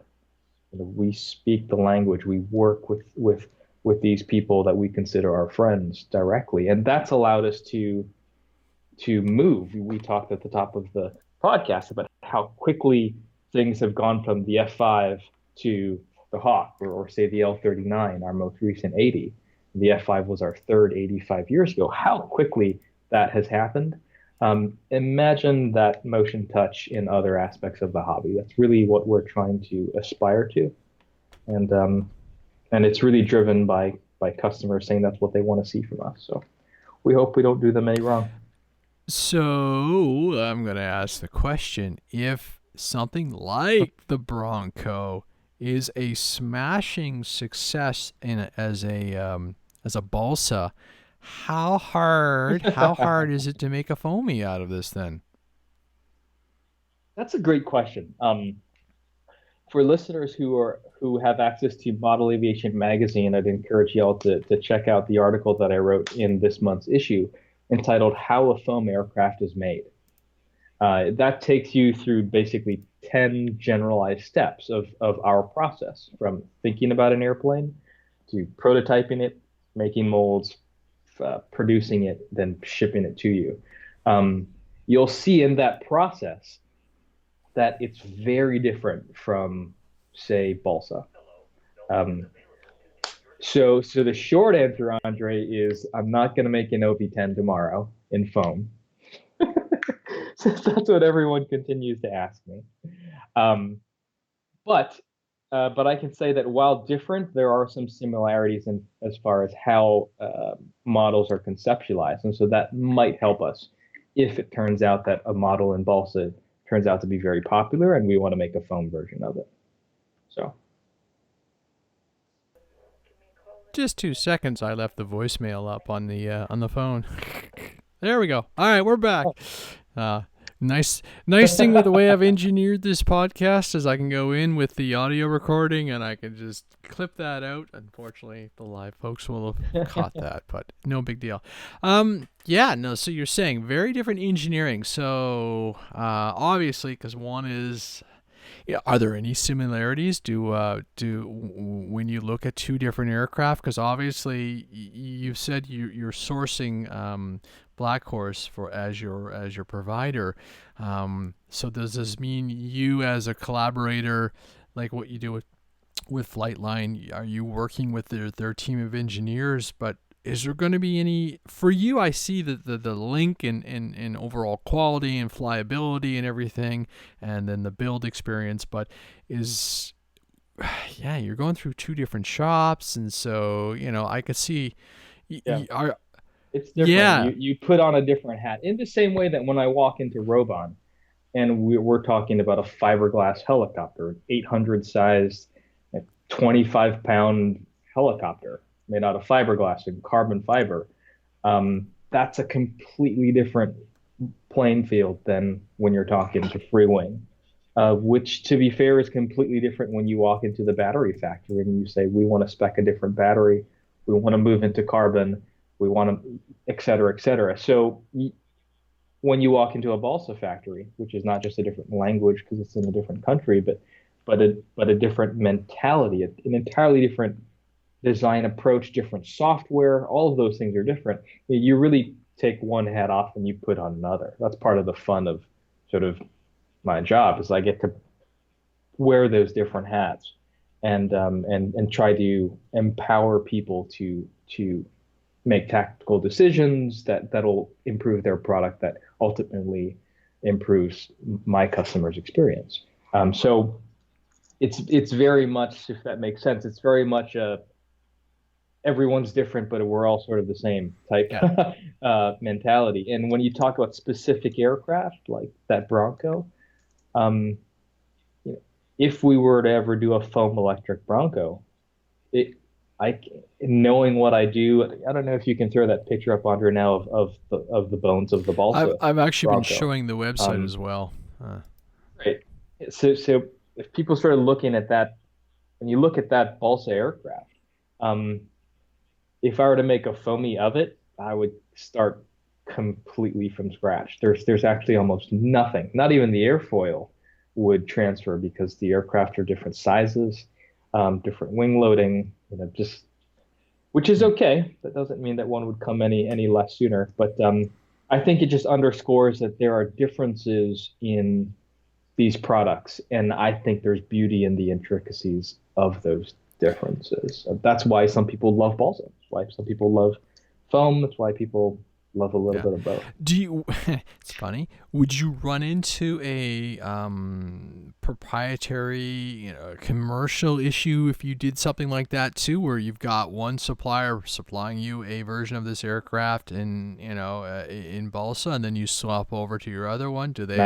You know, we speak the language, we work with these people that we consider our friends directly, and that's allowed us to move. We talked at the top of the podcast about how quickly things have gone from the F5 to the Hawk, or say the L39, our most recent 80. The F5 was our third 85 years ago. How quickly that has happened. Imagine that motion touch in other aspects of the hobby. That's really what we're trying to aspire to, and it's really driven by customers saying that's what they want to see from us. So we hope we don't do them any wrong. So I'm going to ask the question: if something like the Bronco is a smashing success as a balsa, how hard is it to make a foamy out of this then? That's a great question. For listeners who have access to Model Aviation magazine, I'd encourage y'all to check out the article that I wrote in this month's issue entitled "How a Foam Aircraft is Made." That takes you through basically 10 generalized steps of our process, from thinking about an airplane to prototyping it, making molds, producing it, then shipping it to you. Um, you'll see in that process that it's very different from, say, balsa. Um, so the short answer, Andre, is I'm not going to make an OP10 tomorrow in foam. Since that's what everyone continues to ask me. Um, but but I can say that while different, there are some similarities in as far as how models are conceptualized, and so that might help us if it turns out that a model in balsa turns out to be very popular, and we want to make a foam version of it. So Just 2 seconds. I left the voicemail up on the phone. There we go. All right, we're back. Uh, nice thing with the way I've engineered this podcast is I can go in with the audio recording and I can just clip that out. Unfortunately, the live folks will have caught that, but no big deal. Yeah, no. So you're saying very different engineering. So obviously, because one is, yeah, are there any similarities? Do when you look at two different aircraft? Because obviously you've said you're sourcing Black Horse for as your provider. So does this mean you as a collaborator, like what you do with Flightline, are you working with their team of engineers? But is there going to be any for you? I see the link in overall quality and flyability and everything, and then the build experience. But is yeah, you're going through two different shops, and so I could see. yeah, Are it's different. yeah. You put on a different hat in the same way that when I walk into Robon and we're talking about a fiberglass helicopter, 800 size, 25-pound helicopter made out of fiberglass and carbon fiber. That's a completely different playing field than when you're talking to free wing, which, to be fair, is completely different when you walk into the battery factory and you say, we want to spec a different battery, we want to move into carbon, we want to, et cetera, et cetera. So when you walk into a balsa factory, which is not just a different language because it's in a different country, but a different mentality, an entirely different design approach, different software, all of those things are different. You really take one hat off and you put on another. That's part of the fun of sort of my job is I get to wear those different hats and try to empower people to make tactical decisions that'll improve their product that ultimately improves my customer's experience. So it's very much, if that makes sense, it's very much a everyone's different, but we're all sort of the same type Yeah. mentality. And when you talk about specific aircraft like that Bronco, um, you know, if we were to ever do a foam electric Bronco, it, I, knowing what I do, I don't know if you can throw that picture up, Andre, now of the bones of the I've balsa I've actually been Bronco. showing the website Um, as well. right. So if people started looking at that, when you look at that balsa aircraft, um, if I were to make a foamy of it, I would start completely from scratch. There's actually almost nothing. Not even the airfoil would transfer because the aircraft are different sizes, different wing loading, just which is okay. That doesn't mean that one would come any less sooner. But I think it just underscores that there are differences in these products, and I think there's beauty in the intricacies of those differences. That's why some people love balsa. That's why some people love foam. That's why people love a little Yeah. bit of both. Do you? It's funny. Would you run into a proprietary, commercial issue if you did something like that too, where you've got one supplier supplying you a version of this aircraft in balsa, and then you swap over to your other one? Do they,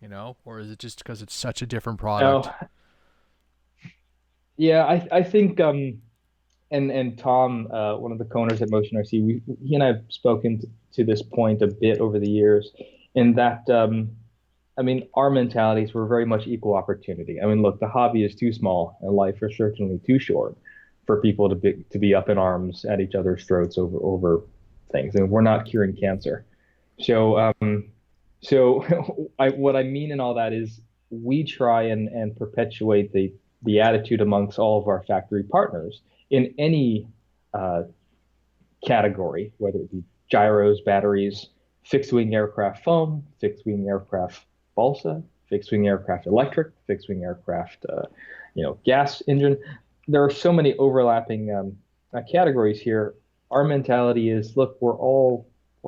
Nah, or is it just because it's such a different no, product? yeah, I think and Tom, one of the co-owners at MotionRC, he and I have spoken to this point a bit over the years, in that I mean, our mentalities were very much equal opportunity. I mean, look, the hobby is too small, and life is certainly too short for people to be up in arms at each other's throats over things. And we're not curing cancer. So what I mean in all that is we try and perpetuate the attitude amongst all of our factory partners in any uh, category, whether it be gyros, batteries, fixed wing aircraft foam, fixed wing aircraft balsa, fixed wing aircraft electric, fixed wing aircraft, gas engine. There are so many overlapping categories here. Our mentality is, look, we're all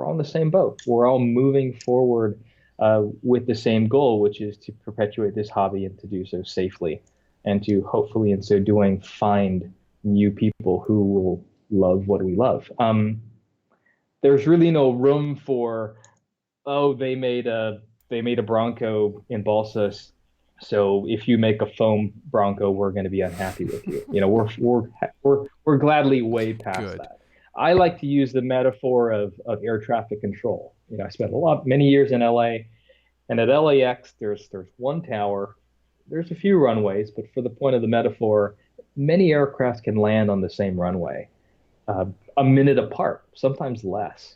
in the same boat. We're all moving forward with the same goal, which is to perpetuate this hobby and to do so safely, and to hopefully, in so doing, find new people who will love what we love. There's really no room for, oh, they made a Bronco in balsa, so if you make a foam Bronco, we're going to be unhappy with you. We're gladly way past Good. that. I like to use the metaphor of air traffic control. I spent many years in LA, and at LAX, there's one tower, there's a few runways, but for the point of the metaphor, many aircraft can land on the same runway, uh, a minute apart, sometimes less,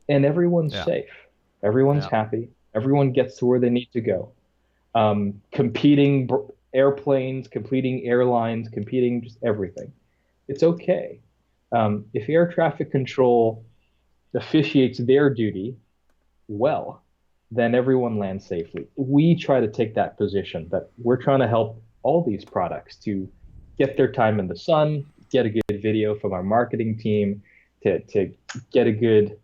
and everyone's Yeah. safe. Everyone's Yeah. happy. Everyone gets to where they need to go. Competing airplanes, competing airlines, competing just everything. It's okay. If air traffic control officiates their duty well, then everyone lands safely. We try to take that position that we're trying to help all these products to get their time in the sun, get a good video from our marketing team, to get a good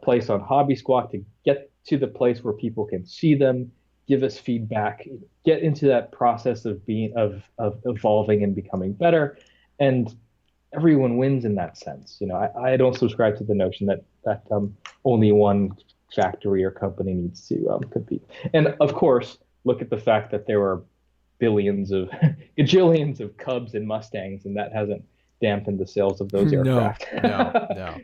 place on Hobby Squawk, to get to the place where people can see them, give us feedback, get into that process of evolving and becoming better, and everyone wins in that sense. I don't subscribe to the notion that only one factory or company needs to compete. And of course, look at the fact that there were billions of gajillions of Cubs and Mustangs, and that hasn't dampened the sales of those No, aircraft. no, no.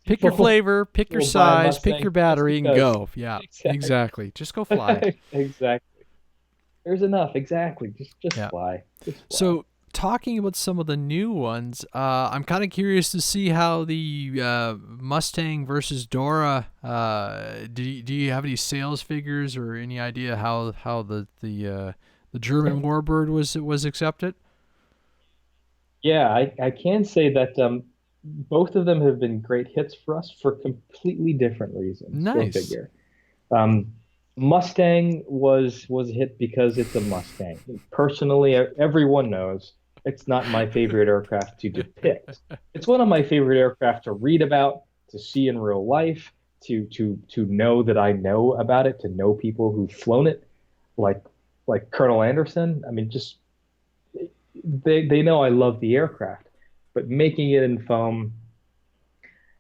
Pick your People flavor, pick your will buy a size, pick Mustang your just battery, and because. go. Yeah, Exactly. exactly. Just go fly. Exactly. There's enough. Exactly. Just Yeah. fly. Just fly. So, talking about some of the new ones, I'm kind of curious to see how the Mustang versus Dora. Do you have any sales figures or any idea how the German Warbird was accepted? Yeah, I can say that both of them have been great hits for us for completely different reasons. Go Nice. figure. Um, Mustang was a hit because it's a Mustang. Personally, everyone knows it's not my favorite aircraft to depict. It's one of my favorite aircraft to read about, to see in real life, to know that I know about it, to know people who've flown it, like like Colonel Anderson. I mean, just they know I love the aircraft, but making it in foam,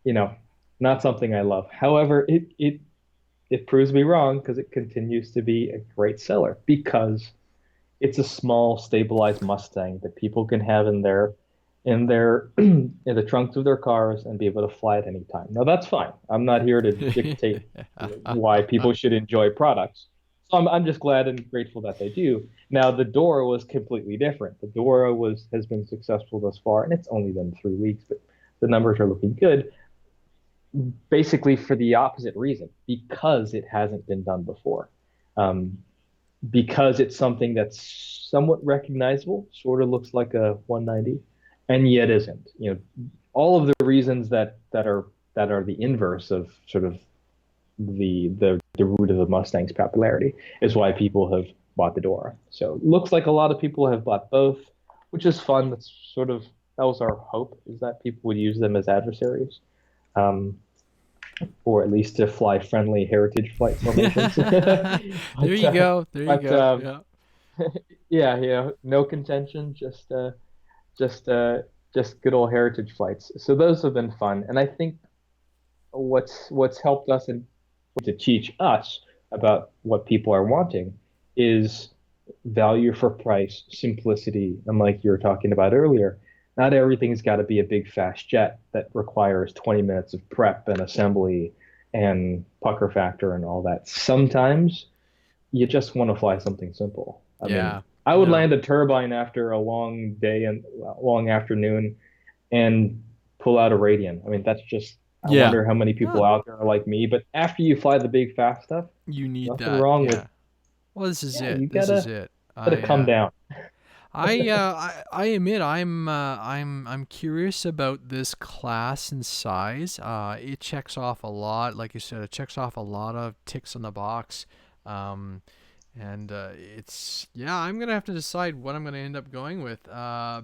you know, not something I love. However, it proves me wrong because it continues to be a great seller because it's a small, stabilized Mustang that people can have in their in the trunks of their cars and be able to fly at any time. Now that's fine. I'm not here to dictate why people should enjoy products. So I'm just glad and grateful that they do. Now the Dora was completely different. The Dora has been successful thus far, and it's only been 3 weeks, but the numbers are looking good. Basically for the opposite reason, because it hasn't been done before. Um, because it's something that's somewhat recognizable, sort of looks like a 190, and yet isn't. All of the reasons that are the inverse of sort of the root of the Mustang's popularity is why people have bought the Dora. So it looks like a lot of people have bought both, which is fun. That was our hope, is that people would use them as adversaries. Um, or at least to fly friendly heritage flight formations. There But you go. There you but go. Yeah. yeah, no contention, just uh, just good old heritage flights. So those have been fun, and I think what's helped us and to teach us about what people are wanting is value for price, simplicity, and like you were talking about earlier, not everything's got to be a big fast jet that requires 20 minutes of prep and assembly and pucker factor and all that. Sometimes you just want to fly something simple. I mean, Yeah. I would No. land a turbine after a long day and long afternoon and pull out a radian. I mean, that's just, I Yeah. wonder how many people No, out there are like me. But after you fly the big fast stuff, you need nothing that. wrong with, Yeah. Well, this is yeah, it. you This is gotta it. gotta I come uh down. I admit I'm curious about this class and size. It checks off a lot, like you said, it checks off a lot of ticks on the box. Um, and it's yeah, I'm gonna have to decide what I'm gonna end up going with.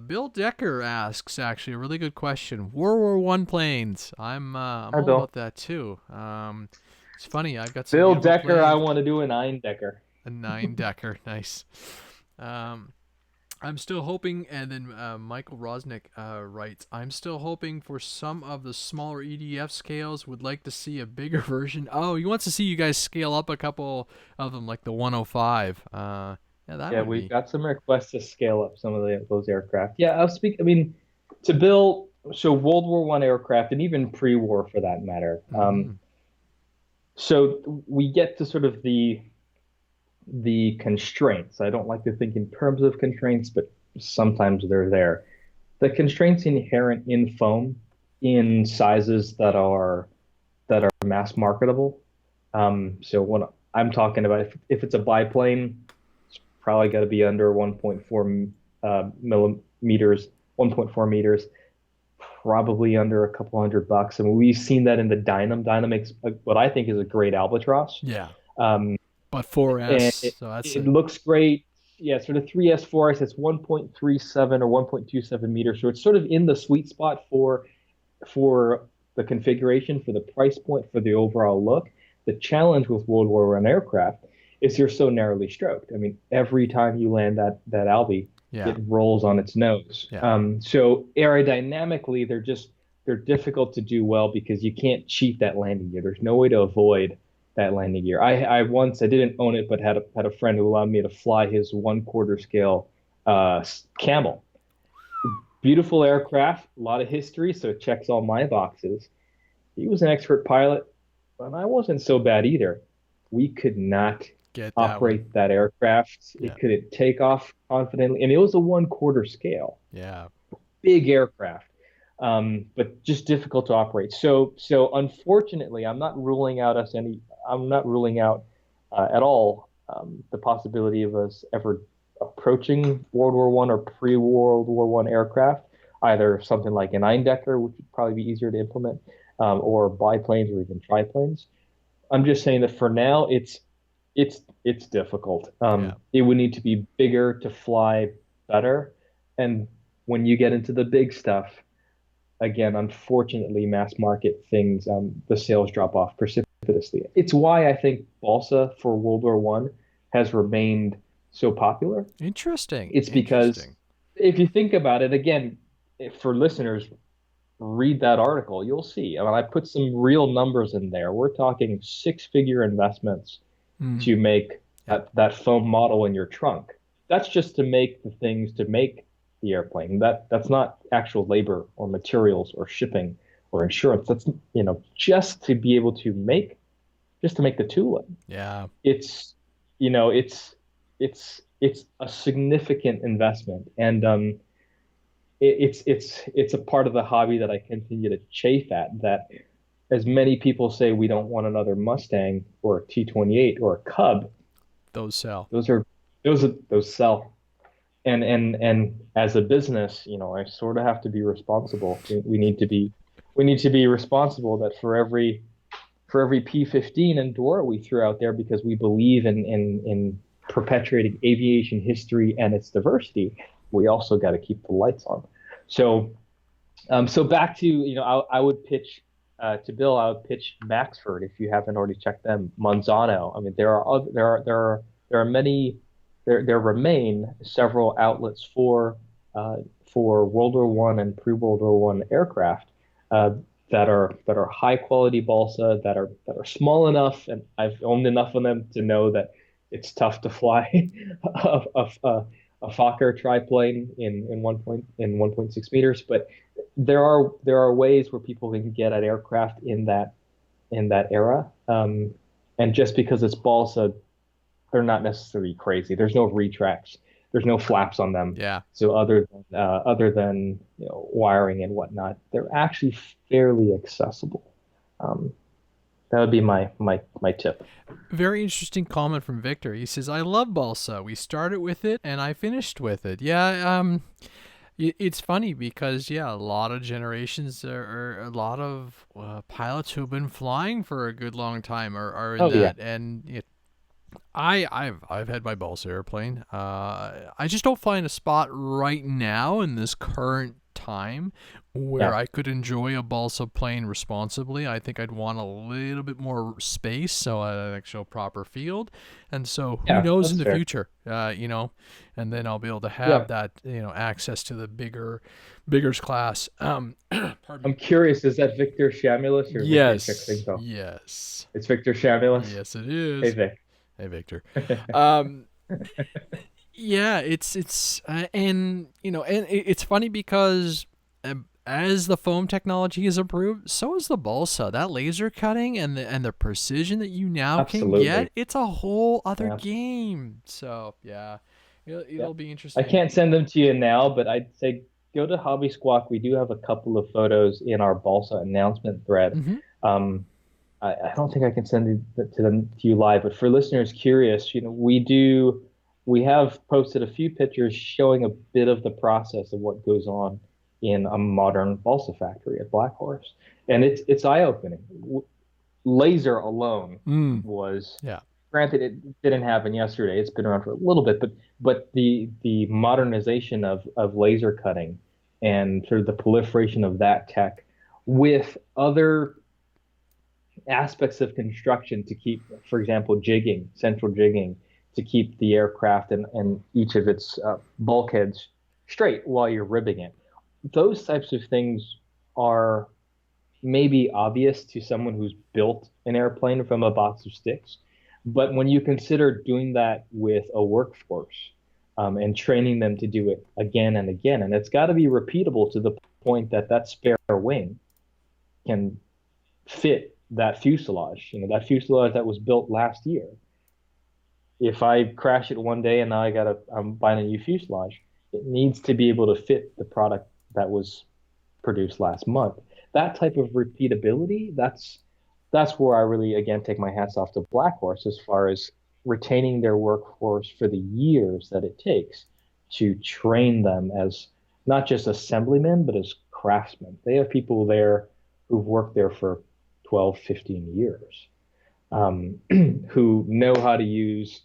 Bill Decker asks actually a really good question. World War I planes. I'm Hi, all Bill. about that too. It's funny. I've got some Bill beautiful Decker, I planes. want to do a nine decker. A 9 decker, nice. Um, I'm still hoping, and then Michael Rosnick writes, I'm still hoping for some of the smaller EDF scales. Would like to see a bigger version. Oh, he wants to see you guys scale up a couple of them, like the 105. Yeah, that Yeah, would we've be. got some requests to scale up some of those aircraft. Yeah, I'll speak. I mean, to build so World War One aircraft and even pre-war for that matter. Mm-hmm. So we get to sort of the constraints. I don't like to think in terms of constraints, but sometimes they're there. The constraints inherent in foam in sizes that are mass marketable. So when I'm talking about if it's a biplane, it's probably got to be under 1.4 millimeters, 1.4 meters, probably under a couple $100. I mean, we've seen that in the Dynam. Dynam makes what I think is a great albatross. Yeah, Um, but and 4S. it, So that's it it. looks great. Yeah, sort of 3S, 4S, it's 1.37 or 1.27 meters. So it's sort of in the sweet spot for the configuration, for the price point, for the overall look. The challenge with World War I aircraft is they're so narrowly stroked. I mean, every time you land that Albi, Yeah, it rolls on its nose. yeah, So aerodynamically, they're difficult to do well because you can't cheat that landing gear. There's no way to avoid that landing gear. I didn't own it, but had a friend who allowed me to fly his 1/4 scale Camel. Beautiful aircraft, a lot of history, so it checks all my boxes. He was an expert pilot, but I wasn't so bad either. We could not get that one. operate that aircraft. Yeah, It couldn't take off confidently, and it was a 1/4 scale, yeah. big aircraft, but just difficult to operate. So unfortunately, I'm not ruling out at all the possibility of us ever approaching World War One or pre-World War One aircraft, either something like a nine-decker, which would probably be easier to implement, or biplanes or even triplanes. I'm just saying that for now, it's difficult. Yeah. It would need to be bigger to fly better, and when you get into the big stuff, again, unfortunately, mass market things, the sales drop off precipitously. It's why I think balsa for World War One has remained so popular. Interesting. It's because Interesting. if you think about it, again, for listeners, read that article. You'll see. I mean, I put some real numbers in there. We're talking six-figure investments Mm, to make yeah. that foam model in your trunk. That's just to make the things to make the airplane. That's not actual labor or materials or shipping or insurance. That's just to be able to make the tooling. Yeah. It's you know it's a significant investment, and it's a part of the hobby that I continue to chafe at. That as many people say we don't want another Mustang or a T28 or a Cub, Those sell. those are those sell. And as a business, I sort of have to be responsible. We need to be responsible that for every P15 and Dora we throw out there because we believe in perpetuating aviation history and its diversity, we also got to keep the lights on. So so back to I would pitch to Bill, I would pitch Maxford if you haven't already checked them. Monsanto. I mean, there are other, there are many. There remain several outlets for World War One and pre-World War One aircraft uh, that are high quality balsa that are small enough, and I've owned enough of them to know that it's tough to fly a Fokker triplane in 1.6 meters, but there are ways where people can get at aircraft in that era. And just because it's balsa, they're not necessarily crazy. There's no retracts. There's no flaps on them. Yeah. So other than wiring and whatnot, they're actually fairly accessible. Um, that would be my tip. Very interesting comment from Victor. He says, "I love balsa. We started with it, and I finished with it." Yeah. It's funny because a lot of generations or a lot of pilots who have been flying for a good long time are in Oh yeah, that, and I've had my balsa airplane. I just don't find a spot right now in this current time where yeah, I could enjoy a balsa plane responsibly. I think I'd want a little bit more space so an actual proper field. And so who yeah. knows in That's the fair. future, and then I'll be able to have Yeah, that, access to the bigger class. Pardon me. I'm curious. Is that Victor Shamulus or Victor Yes, Chickfinko? yes, It's Victor Shamulus. yes, it Hey is. Vic. Hey, Victor. Um, yeah, it's and it's funny because as the foam technology is improved, so is the balsa. That laser cutting and the precision that you now can get, Absolutely. it's a whole other Yeah. game. So yeah, Yeah. it'll be I interesting. can't send them to you now, but I'd say go to Hobby Squawk. We do have a couple of photos in our balsa announcement thread. Hmm. Um, I don't think I can send it to them to you live, but for listeners curious, we have posted a few pictures showing a bit of the process of what goes on in a modern balsa factory at Black Horse, and it's eye-opening. Laser alone Mm. was, Yeah. granted, it didn't happen yesterday. It's been around for a little bit, but the modernization of laser cutting and sort of the proliferation of that tech with other aspects of construction to keep, for example, jigging, central jigging, to keep the aircraft and each of its bulkheads straight while you're ribbing it. Those types of things are maybe obvious to someone who's built an airplane from a box of sticks. But when you consider doing that with a workforce and training them to do it again and again, and it's got to be repeatable to the point that that spare wing can fit that fuselage, that fuselage that was built last year. If I crash it one day and now I'm buying a new fuselage, it needs to be able to fit the product that was produced last month. That type of repeatability, that's where I really again take my hats off to Black Horse as far as retaining their workforce for the years that it takes to train them as not just assemblymen, but as craftsmen. They have people there who've worked there for 12, 15 years, who know how to use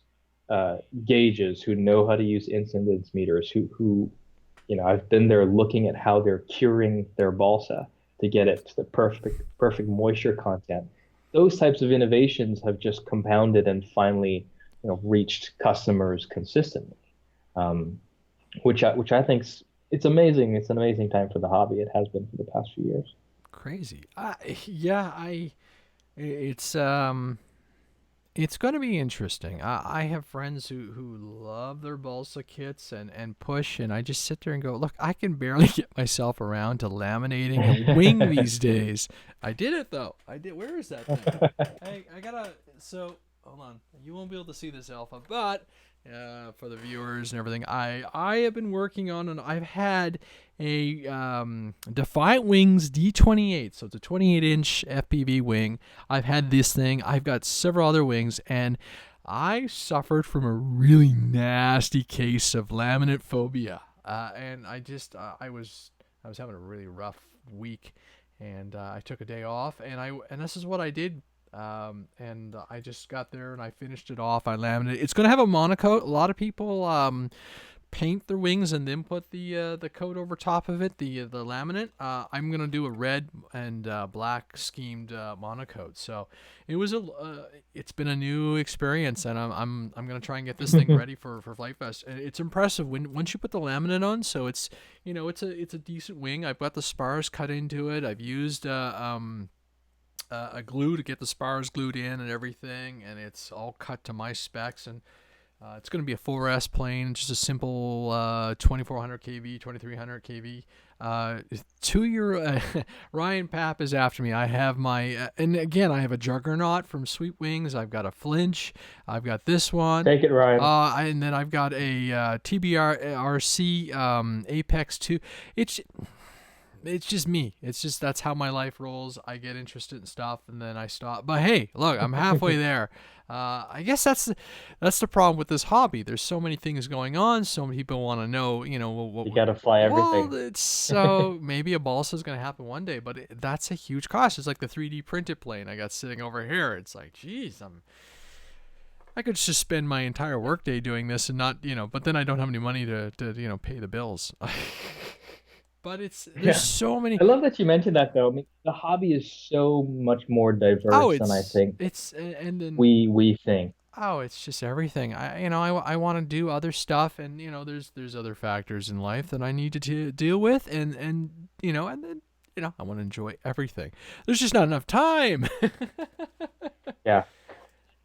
gauges, who know how to use incidence meters, who I've been there looking at how they're curing their balsa to get it to the perfect moisture content. Those types of innovations have just compounded and finally, reached customers consistently, um, which I think it's amazing. It's an amazing time for the hobby. It has been for the past few years. Crazy. Yeah, it's it's going to be interesting. I have friends who love their balsa kits and push, and I just sit there and go, look, I can barely get myself around to laminating a wing these days. I did it though. I did. Where is that thing? I gotta. So hold on. You won't be able to see this, Alpha, but for the viewers and everything, I have been working on, and I've had a Defiant Wings D28, so it's a 28-inch FPV wing. I've had this thing. I've got several other wings, and I suffered from a really nasty case of laminate phobia, and I was having a really rough week, and I took a day off, and this is what I did. And I just got there and I finished it off. I laminated it. It's going to have a monocoat. A lot of people paint the wings and then put the coat over top of it, the laminate. I'm gonna do a red and black schemed monocoat. So it was it's been a new experience, and I'm gonna try and get this thing ready for Flight Fest. And it's impressive once you put the laminate on. So it's it's a decent wing. I've got the spars cut into it. I've used a glue to get the spars glued in and everything, and it's all cut to my specs. And it's going to be a 4S plane, just a simple 2400 kV, 2300 kV. 2-year Ryan Papp is after me. I have my, and again, I have a Juggernaut from Sweet Wings. I've got a Flinch. I've got this one. Take it, Ryan. And then I've got a TBRC Apex 2. It's just me. It's just that's how my life rolls. I get interested in stuff and then I stop. But hey, look, I'm halfway there. I guess that's the problem with this hobby. There's so many things going on. So many people want to know. What you got to fly everything. Well, so maybe a balsa is going to happen one day, but that's a huge cost. It's like the 3D printed plane I got sitting over here. It's like, geez, I could just spend my entire workday doing this and not, but then I don't have any money to pay the bills. But there's so many. I love that you mentioned that, though. I mean, the hobby is so much more diverse than I think and then we think. Oh, it's just everything. I want to do other stuff, and there's other factors in life that I need to deal with, and then I want to enjoy everything. There's just not enough time. Yeah,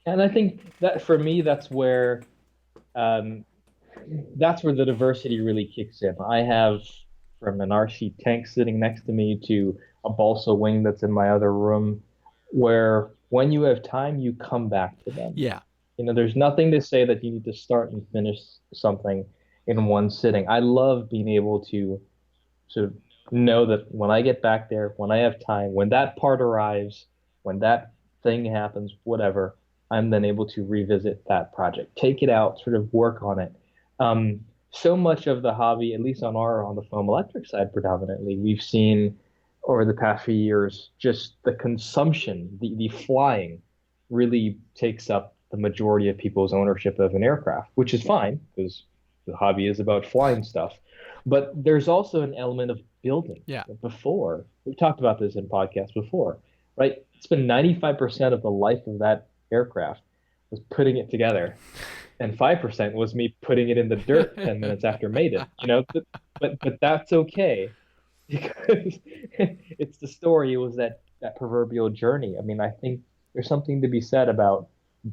and I think that for me, that's where the diversity really kicks in. I have from an RC tank sitting next to me to a balsa wing that's in my other room, where when you have time, you come back to them. Yeah. There's nothing to say that you need to start and finish something in one sitting. I love being able to sort of know that when I get back there, when I have time, when that part arrives, when that thing happens, whatever, I'm then able to revisit that project, take it out, sort of work on it. So much of the hobby, at least on the foam electric side predominantly, we've seen over the past few years, just the consumption, the flying really takes up the majority of people's ownership of an aircraft, which is fine because the hobby is about flying stuff. But there's also an element of building. Yeah. Before, we've talked about this in podcasts before, right? It's been 95% of the life of that aircraft was putting it together. And 5% was me putting it in the dirt 10 minutes after made it, but that's okay because it's the story. It was that proverbial journey. I mean, I think there's something to be said about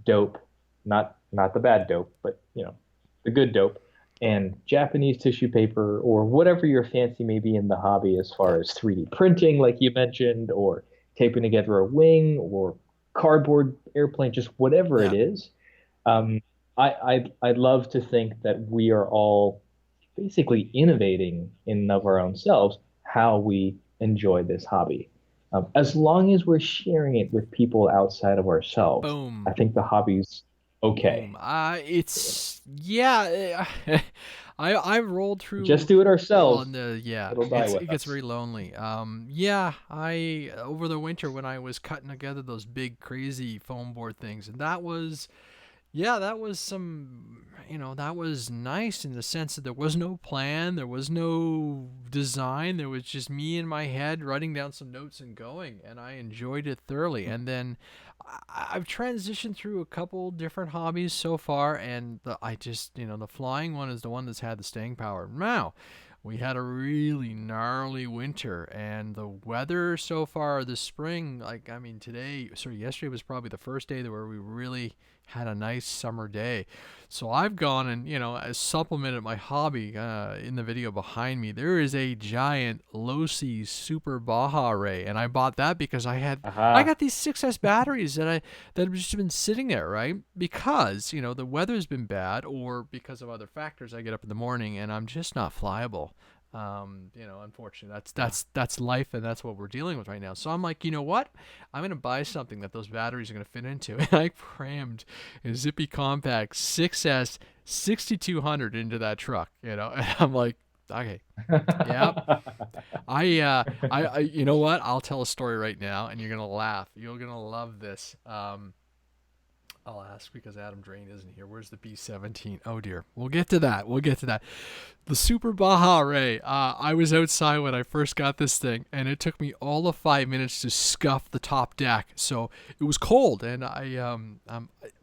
dope, not the bad dope, but the good dope, and Japanese tissue paper or whatever your fancy may be in the hobby as far as 3D printing, like you mentioned, or taping together a wing or cardboard airplane, just whatever it is. I'd love to think that we are all basically innovating in and of our own selves how we enjoy this hobby. As long as we're sharing it with people outside of ourselves, Boom. I think the hobby's okay. Boom. I've rolled through. Just do it ourselves. It gets very lonely. I over the winter when I was cutting together those big crazy foam board things, and that was that was nice in the sense that there was no plan, there was no design, there was just me in my head writing down some notes and going, and I enjoyed it thoroughly. And then I've transitioned through a couple different hobbies so far, and the flying one is the one that's had the staying power. Now, we had a really gnarly winter, and the weather so far this spring, yesterday was probably the first day where we really had a nice summer day. So I've gone and, supplemented my hobby. In the video behind me, there is a giant Losi Super Baja Ray, and I bought that because I got these 6S batteries that have just been sitting there, right? Because, the weather's been bad, or because of other factors, I get up in the morning and I'm just not flyable. Unfortunately, that's life, and that's what we're dealing with right now. So I'm like, you know what? I'm gonna buy something that those batteries are gonna fit into, and I crammed a Zippy Compact 6S 6200 into that truck, and I'm like, okay, yeah. I you know what? I'll tell a story right now, and you're gonna laugh. You're gonna love this. I'll ask because Adam Drain isn't here. Where's the B17? Oh dear. We'll get to that. The Super Baja Ray. I was outside when I first got this thing, and it took me all of 5 minutes to scuff the top deck. So it was cold, and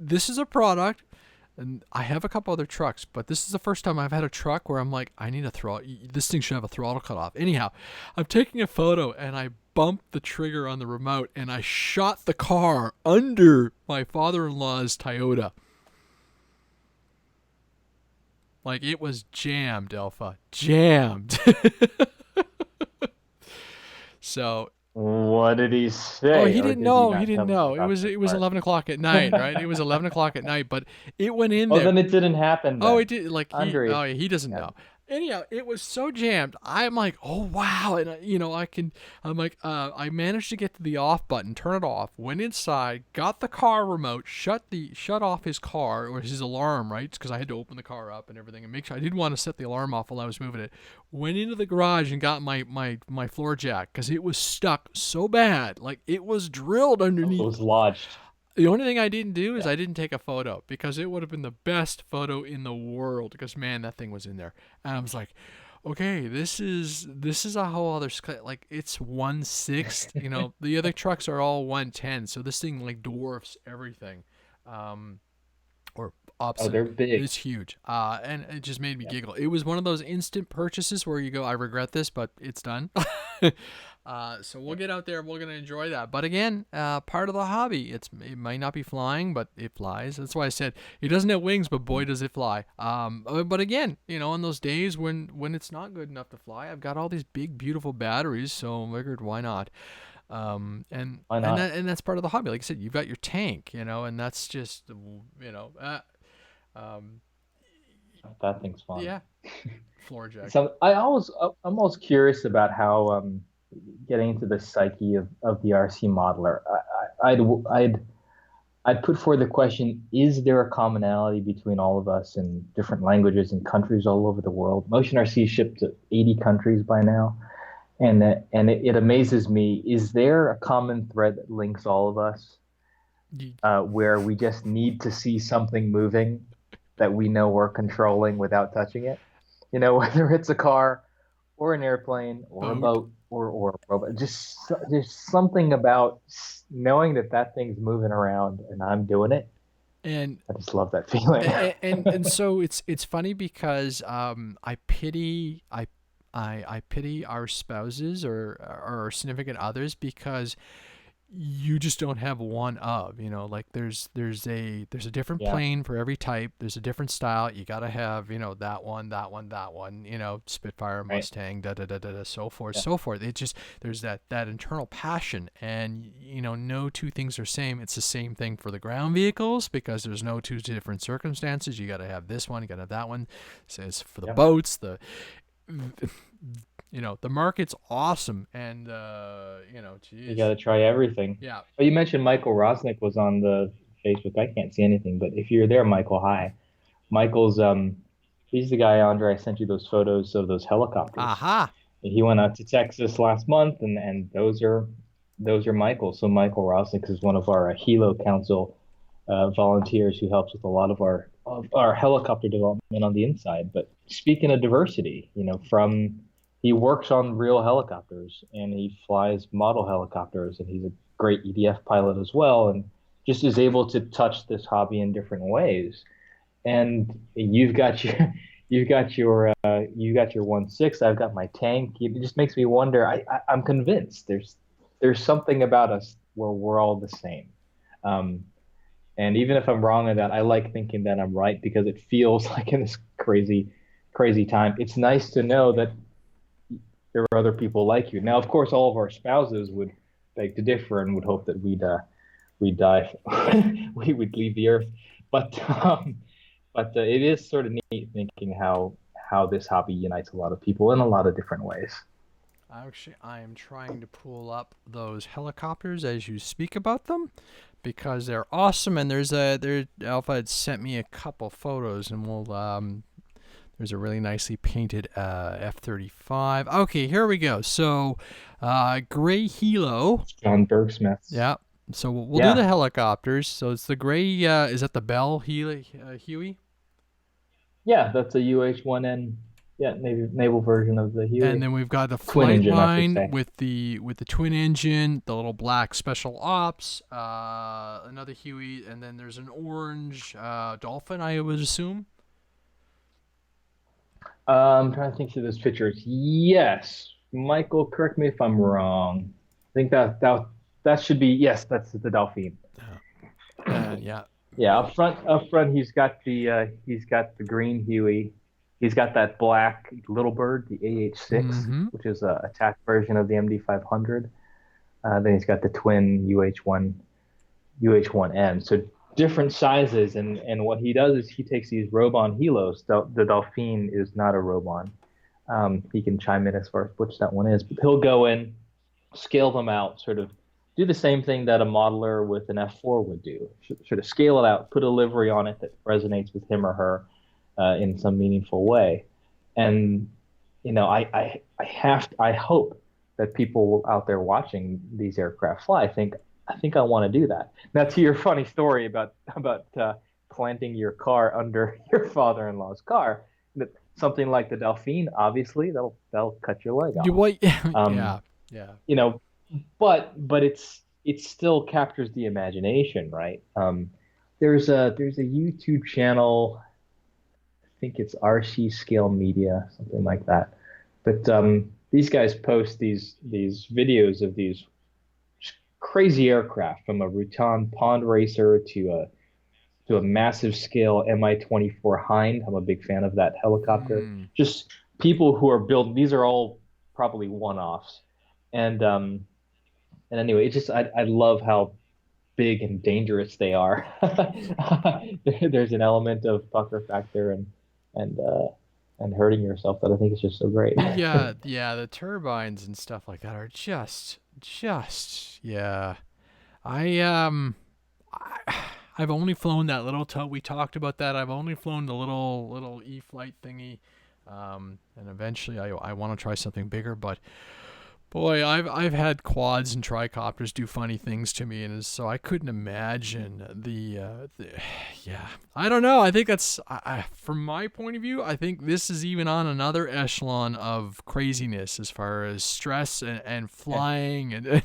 this is a product. And I have a couple other trucks, but this is the first time I've had a truck where I'm like, I need a throttle. This thing should have a throttle cut off. Anyhow, I'm taking a photo and I bumped the trigger on the remote and I shot the car under my father-in-law's Toyota. Like it was jammed, Alpha. Jammed. So What did he say? oh, he Or didn't did know. not He didn't tell you know. about It this was part? 11 o'clock at night, right? It was 11 o'clock at night, but it went in Oh, there. then it didn't happen Oh, then. it did. Like Andre, he doesn't yeah. know. Anyhow, it was so jammed. I'm like, oh wow, and I'm like, I managed to get to the off button, turn it off, went inside, got the car remote, shut off his car or his alarm, right? Because I had to open the car up and everything and make sure I didn't want to set the alarm off while I was moving it. Went into the garage and got my floor jack because it was stuck so bad, like it was drilled It underneath. was lodged. The only thing I didn't do is I didn't take a photo because it would have been the best photo in the world because man, that thing was in there. And I was like, okay, this is a whole other like it's 1/6. The other trucks are all 110, so this thing like dwarfs everything. Or opposite. Oh, they're big. It's huge. And it just made me giggle. It was one of those instant purchases where you go, I regret this, but it's done. So we'll get out there. We're going to enjoy that. But again, part of the hobby. It might not be flying, but it flies. That's why I said it doesn't have wings, but boy, does it fly. But again, on those days when it's not good enough to fly, I've got all these big, beautiful batteries. So I figured, why not? And Why not? And that's part of the hobby. Like I said, you've got your tank, and that's just, That thing's fun. yeah, floor jack. So I'm always curious about how getting into the psyche of the RC modeler. I'd put forward the question: is there a commonality between all of us in different languages and countries all over the world? MotionRC shipped to 80 countries by now, and it amazes me. Is there a common thread that links all of us, where we just need to see something moving that we know we're controlling without touching it? Whether it's a car or an airplane or a boat or a robot, just there's something about knowing that thing's moving around and I'm doing it. And I just love that feeling. and so it's funny because I pity our spouses or our significant others because you just don't have one of, like there's a different plane for every type. There's a different style. You got to have, that one, Spitfire, Mustang, so forth, so forth. It just, there's that internal passion and, no two things are same. It's the same thing for the ground vehicles because there's no two different circumstances. You got to have this one, you got to have that one. Says for the boats, the market's awesome, and geez. You got to try everything. Yeah. Oh, you mentioned Michael Rosnick was on the Facebook. I can't see anything, but if you're there, Michael, hi. Michael's he's the guy, Andre. I sent you those photos of those helicopters. Aha. He went out to Texas last month, and those are Michael. So Michael Rosnick is one of our Hilo Council volunteers who helps with a lot of our helicopter development on the inside. But speaking of diversity, he works on real helicopters and he flies model helicopters and he's a great EDF pilot as well and just is able to touch this hobby in different ways. And you've got your 1.6. I've got my tank. It just makes me wonder. I'm convinced there's something about us where we're all the same. And even if I'm wrong on that, I like thinking that I'm right because it feels like in this crazy time, it's nice to know that there are other people like you. Now, of course, all of our spouses would beg to differ and would hope that we'd die, we would leave the earth. But it is sort of neat thinking how this hobby unites a lot of people in a lot of different ways. Actually, I am trying to pull up those helicopters as you speak about them because they're awesome. And Alpha had sent me a couple photos, and there's a really nicely painted F-35. Okay, here we go. So, gray Hilo. John Bergsmith. Yeah. So we'll do the Yeah, helicopters. So it's the gray. Is that the Bell Huey? yeah, that's a UH-1N, yeah, naval version of the And Huey. then we've got the Twin flight engine, I should line say. with the twin engine, the little black special ops, another Huey, and then there's an orange Dolphin, I would assume. I'm trying to think through those pictures. Yes, Michael, correct me if I'm wrong. I think that should be, yes, that's the Delphine. Yeah. Yeah, up front, he's got the green Huey. He's got that black Little Bird, the AH-6, Mm-hmm. which is a attack version of the MD-500. Then he's got the twin UH-1N. So different sizes, and what he does is he takes these Robon helos. The Delphine is not a Robon. He can chime in as far as which that one is, but he'll go in, scale them out, sort of do the same thing that a modeler with an F4 would do. Sort of scale it out, put a livery on it that resonates with him or her in some meaningful way. And I hope that people out there watching these aircraft fly I think I want to do that. Now, to your funny story about planting your car under your father-in-law's car, something like the Delphine, obviously, that'll cut your leg You off. what? Um, Yeah. Yeah. you know, but it still captures the imagination, right? There's a YouTube channel, I think it's RC Scale Media, something like that. But these guys post these videos of these crazy aircraft, from a Rutan pond racer to a massive scale Mi-24 Hind. I'm a big fan of that helicopter. Mm. Just people who are building these are all probably one-offs. And anyway, I love how big and dangerous they are. There's an element of pucker factor and uh, and hurting yourself that I think is just so great. Yeah, yeah, the turbines and stuff like that are yeah. I I've only flown that little tow. We talked about that. I've only flown the little e-flite thingy, and eventually I want to try something bigger. But boy, I've had quads and tricopters do funny things to me, and so I couldn't imagine yeah. I don't know. I think from my point of view, I think this is even on another echelon of craziness as far as stress and flying and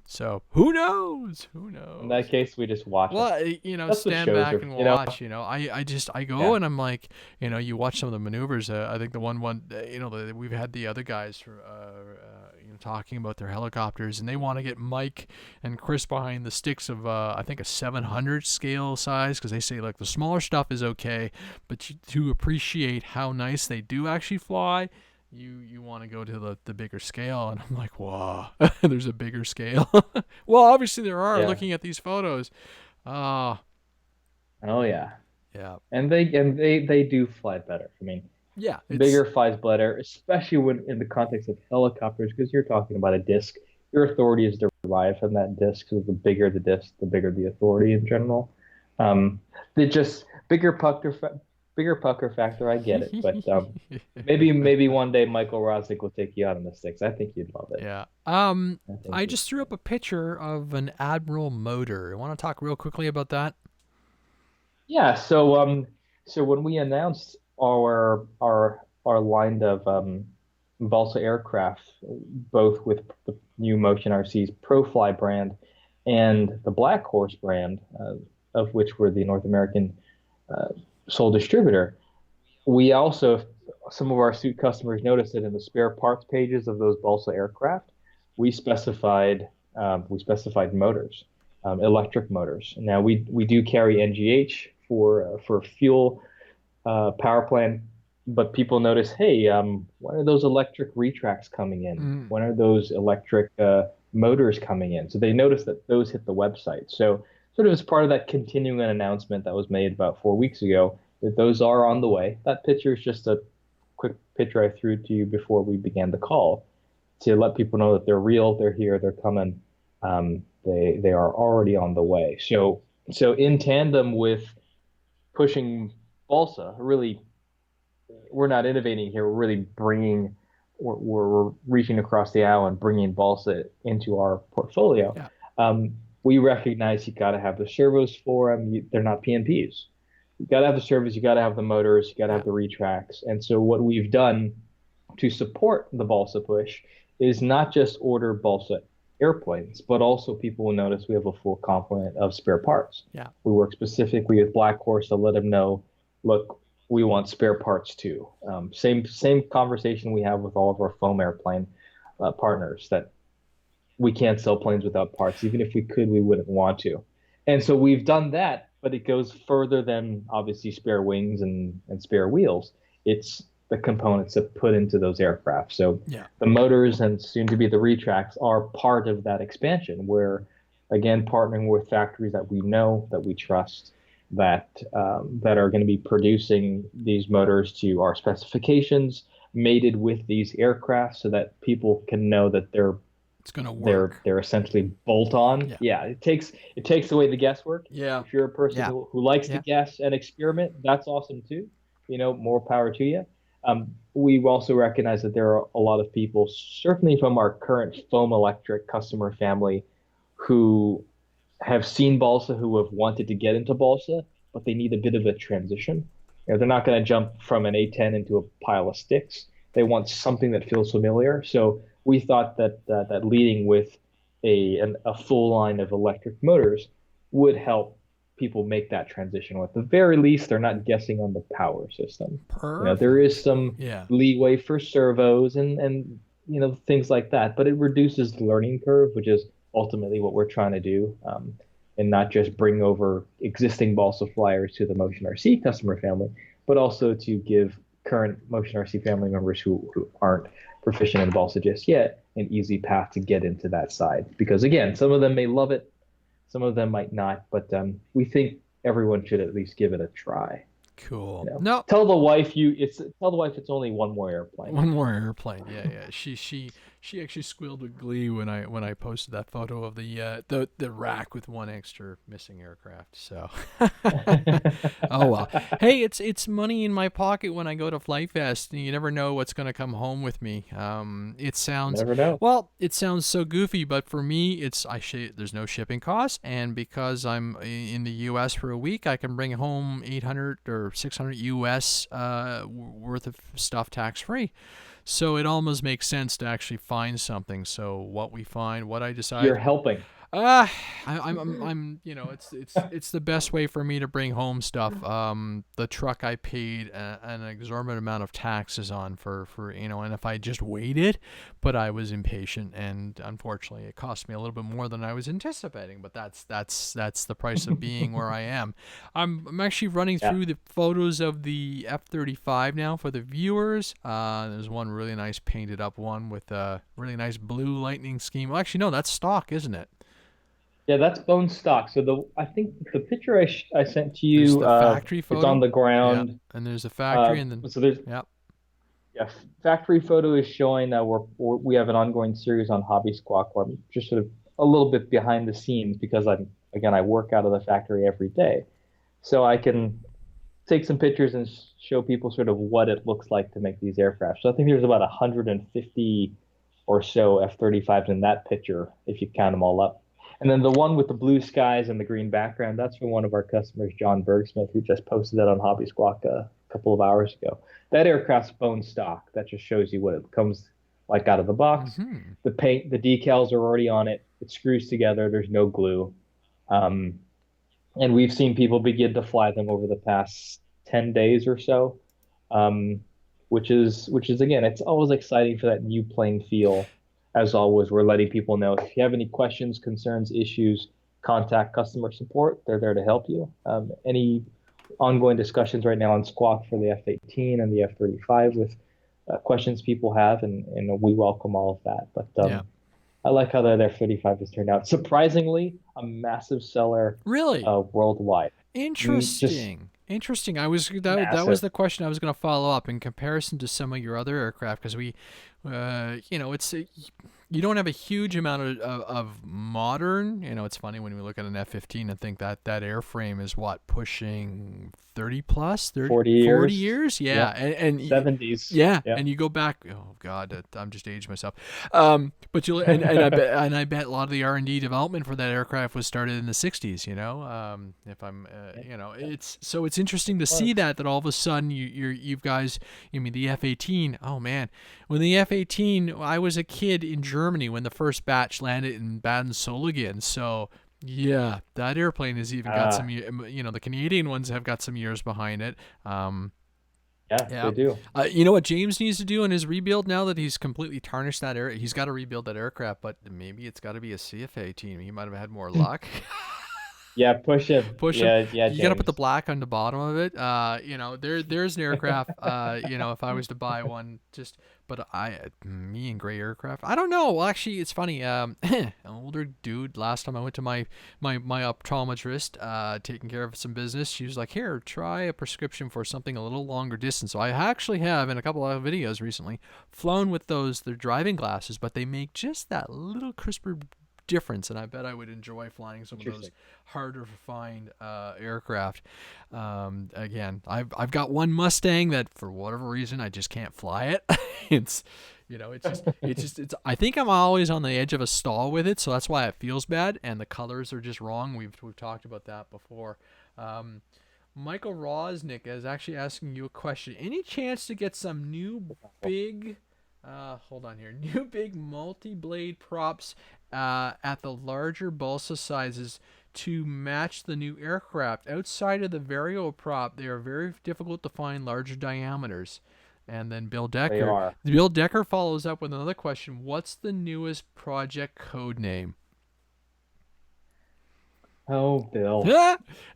so who knows? Who In knows? that case, we just watch them. Well, That's what stand shows back are, and watch. I go yeah, and I'm like, you watch some of the maneuvers. I think the one, we've had the other guys talking about their helicopters, and they want to get Mike and Chris behind the sticks of, I think a 700 scale size, because they say like the smaller stuff is okay, but to appreciate how nice they do actually fly. You want to go to the bigger scale, and I'm like, whoa, there's a bigger scale. Well, obviously there are. yeah. Looking at these photos, ah, Oh yeah. yeah, And they do fly better. I mean, yeah. It's bigger flies better, especially when in the context of helicopters, because you're talking about a disc. Your authority is derived from that disc. So the bigger the disc, the bigger the authority in general. Um, they just bigger pucker factor. I get it, but maybe one day Michael Rosnick will take you out on the sticks. I think you'd love it. yeah. I think I you. just threw up a picture of an Admiral motor. I want to talk real quickly about that. Yeah. So when we announced our line of balsa aircraft, both with the new MotionRC's ProFly brand and the Black Horse brand, of which we're the North American uh, sole distributor. We also, some of our suit customers noticed that in the spare parts pages of those balsa aircraft, we specified motors, electric motors. Now we do carry NGH for fuel power plant, but people notice, hey, when are those electric retracts coming in? Mm. When are those electric motors coming in? So they noticed that those hit the website. So sort of as part of that continuing announcement that was made about 4 weeks ago, that those are on the way. That picture is just a quick picture I threw to you before we began the call to let people know that they're real, they're here, they're coming. They are already on the way. So in tandem with pushing balsa, really we're not innovating here. We're really we're reaching across the aisle and bringing balsa into our portfolio. Yeah. Um, we recognize you got to have the servos for them. They're not PNPs. You got to have the servos, you got to have the motors, you got to Yeah. have the retracts. And so what we've done to support the balsa push is not just order balsa airplanes, but also people will notice we have a full complement of spare parts. Yeah. We work specifically with Black Horse to let them know, look, we want spare parts too. Same conversation we have with all of our foam airplane partners that we can't sell planes without parts. Even if we could, we wouldn't want to. And so we've done that, but it goes further than obviously spare wings and spare wheels. It's the components that put into those aircraft. So Yeah. the motors and soon to be the retracts are part of that expansion where, again, partnering with factories that we know, that we trust, that are going to be producing these motors to our specifications, mated with these aircraft so that people can know that It's going to they're work. they're essentially bolt on. Yeah. Yeah, it takes away the guesswork. Yeah. If you're a person Yeah. who likes to Yeah. guess and experiment, that's awesome too. More power to you. We also recognize that there are a lot of people, certainly from our current foam electric customer family, who have seen balsa, who have wanted to get into balsa, but they need a bit of a transition. They're not going to jump from an A10 into a pile of sticks. They want something that feels familiar. So we thought that leading with a full line of electric motors would help people make that transition. At the very least, they're not guessing on the power system. There is Perfect. some Yeah. leeway for servos and things like that, but it reduces the learning curve, which is ultimately what we're trying to do, and not just bring over existing balsa flyers to the MotionRC customer family, but also to give current MotionRC family members who aren't proficient in balsa just yet an easy path to get into that side. Because again, some of them may love it, some of them might not, but we think everyone should at least give it a try. Cool. No. Tell the wife it's only one more airplane. One more airplane. Yeah, yeah. She actually squealed with glee when I posted that photo of the rack with one extra missing aircraft. So, oh well. Hey, it's money in my pocket when I go to Flight Fest. You never know what's gonna come home with me. It sounds Never know. well. It sounds so goofy, but for me, there's no shipping costs, and because I'm in the U.S. for a week, I can bring home 800 or 600 US worth of stuff tax free. So it almost makes sense to actually find something. So what we find, what I decide. You're helping. I'm it's the best way for me to bring home stuff. The truck I paid an exorbitant amount of taxes on for and if I just waited, but I was impatient, and unfortunately it cost me a little bit more than I was anticipating. But that's the price of being where I am. I'm actually running through the photos of the F-35 now for the viewers. There's one really nice painted up one with a really nice blue lightning scheme. Well, actually no, that's stock, isn't it? Yeah, that's bone stock. So I think the picture I sent to There's you, the factory it's photo. on the Yeah, ground. and there's a factory, and then So there's yeah. Yeah, factory photo is showing that we have an ongoing series on Hobby Squawk where I'm just sort of a little bit behind the scenes because I work out of the factory every day, so I can take some pictures and show people sort of what it looks like to make these aircraft. So I think there's about 150 or so F-35s in that picture if you count them all up. And then the one with the blue skies and the green background, that's from one of our customers, John Bergsmith, who just posted that on Hobby Squawk a couple of hours ago. That aircraft's bone stock. That just shows you what it comes like out of the box. Mm-hmm. The paint, the decals are already on it. It screws together. There's no glue. And we've seen people begin to fly them over the past 10 days or so, which is again, it's always exciting for that new plane feel. As always, we're letting people know if you have any questions, concerns, issues, contact customer support. They're there to help you. Any ongoing discussions right now on Squawk for the F-18 and the F-35 with questions people have, and we welcome all of that. But I like how that F-35 has turned out. Surprisingly, a massive seller Really? Worldwide. Interesting. Interesting. That was the question I was going to follow up in comparison to some of your other aircraft, because we, you don't have a huge amount of modern. It's funny when we look at an F-15 and think that that airframe is what, pushing 30 plus 30 40 40 years. years. Yeah. Yeah. '70s. Yeah, Yeah. and you go back. Oh God, I'm just aged myself. But you and I bet a lot of the R&D development for that aircraft was started in the '60s. If I'm, Yeah, it's interesting to see was. that all of a sudden you guys. I mean, the F-18. Oh man, when the F-18, I was a kid in Germany when the first batch landed in Baden Solingen. So. Yeah, that airplane has even got some. Ah, The Canadian ones have got some years behind it. yeah, they Yeah. do. You know what James needs to do in his rebuild now that he's completely tarnished that air? He's got to rebuild that aircraft, but maybe it's got to be a CFA team. He might have had more luck. Yeah, push him. Push him. Yeah, yeah, You got to put the James. black on the bottom of it. There's an aircraft. If I was to buy one, but me and gray aircraft. I don't know. Well, actually, it's funny. An older dude. Last time I went to my optometrist, taking care of some business, she was like, "Here, try a prescription for something a little longer distance." So I actually have in a couple of videos recently flown with their driving glasses, but they make just that little crisper difference, and I bet I would enjoy flying some of those Interesting. harder to find aircraft. Again, I've got one Mustang that for whatever reason I just can't fly it. it's it's I think I'm always on the edge of a stall with it, so that's why it feels bad, and the colors are just wrong. We've talked about that before. Um, Michael Rosnick is actually asking you a question. Any chance to get some new big hold on here. New big multi-blade props at the larger balsa sizes to match the new aircraft. Outside of the Vario prop, they are very difficult to find larger diameters. And then They are. Bill Decker follows up with another question. What's the newest project code name? Oh, Bill.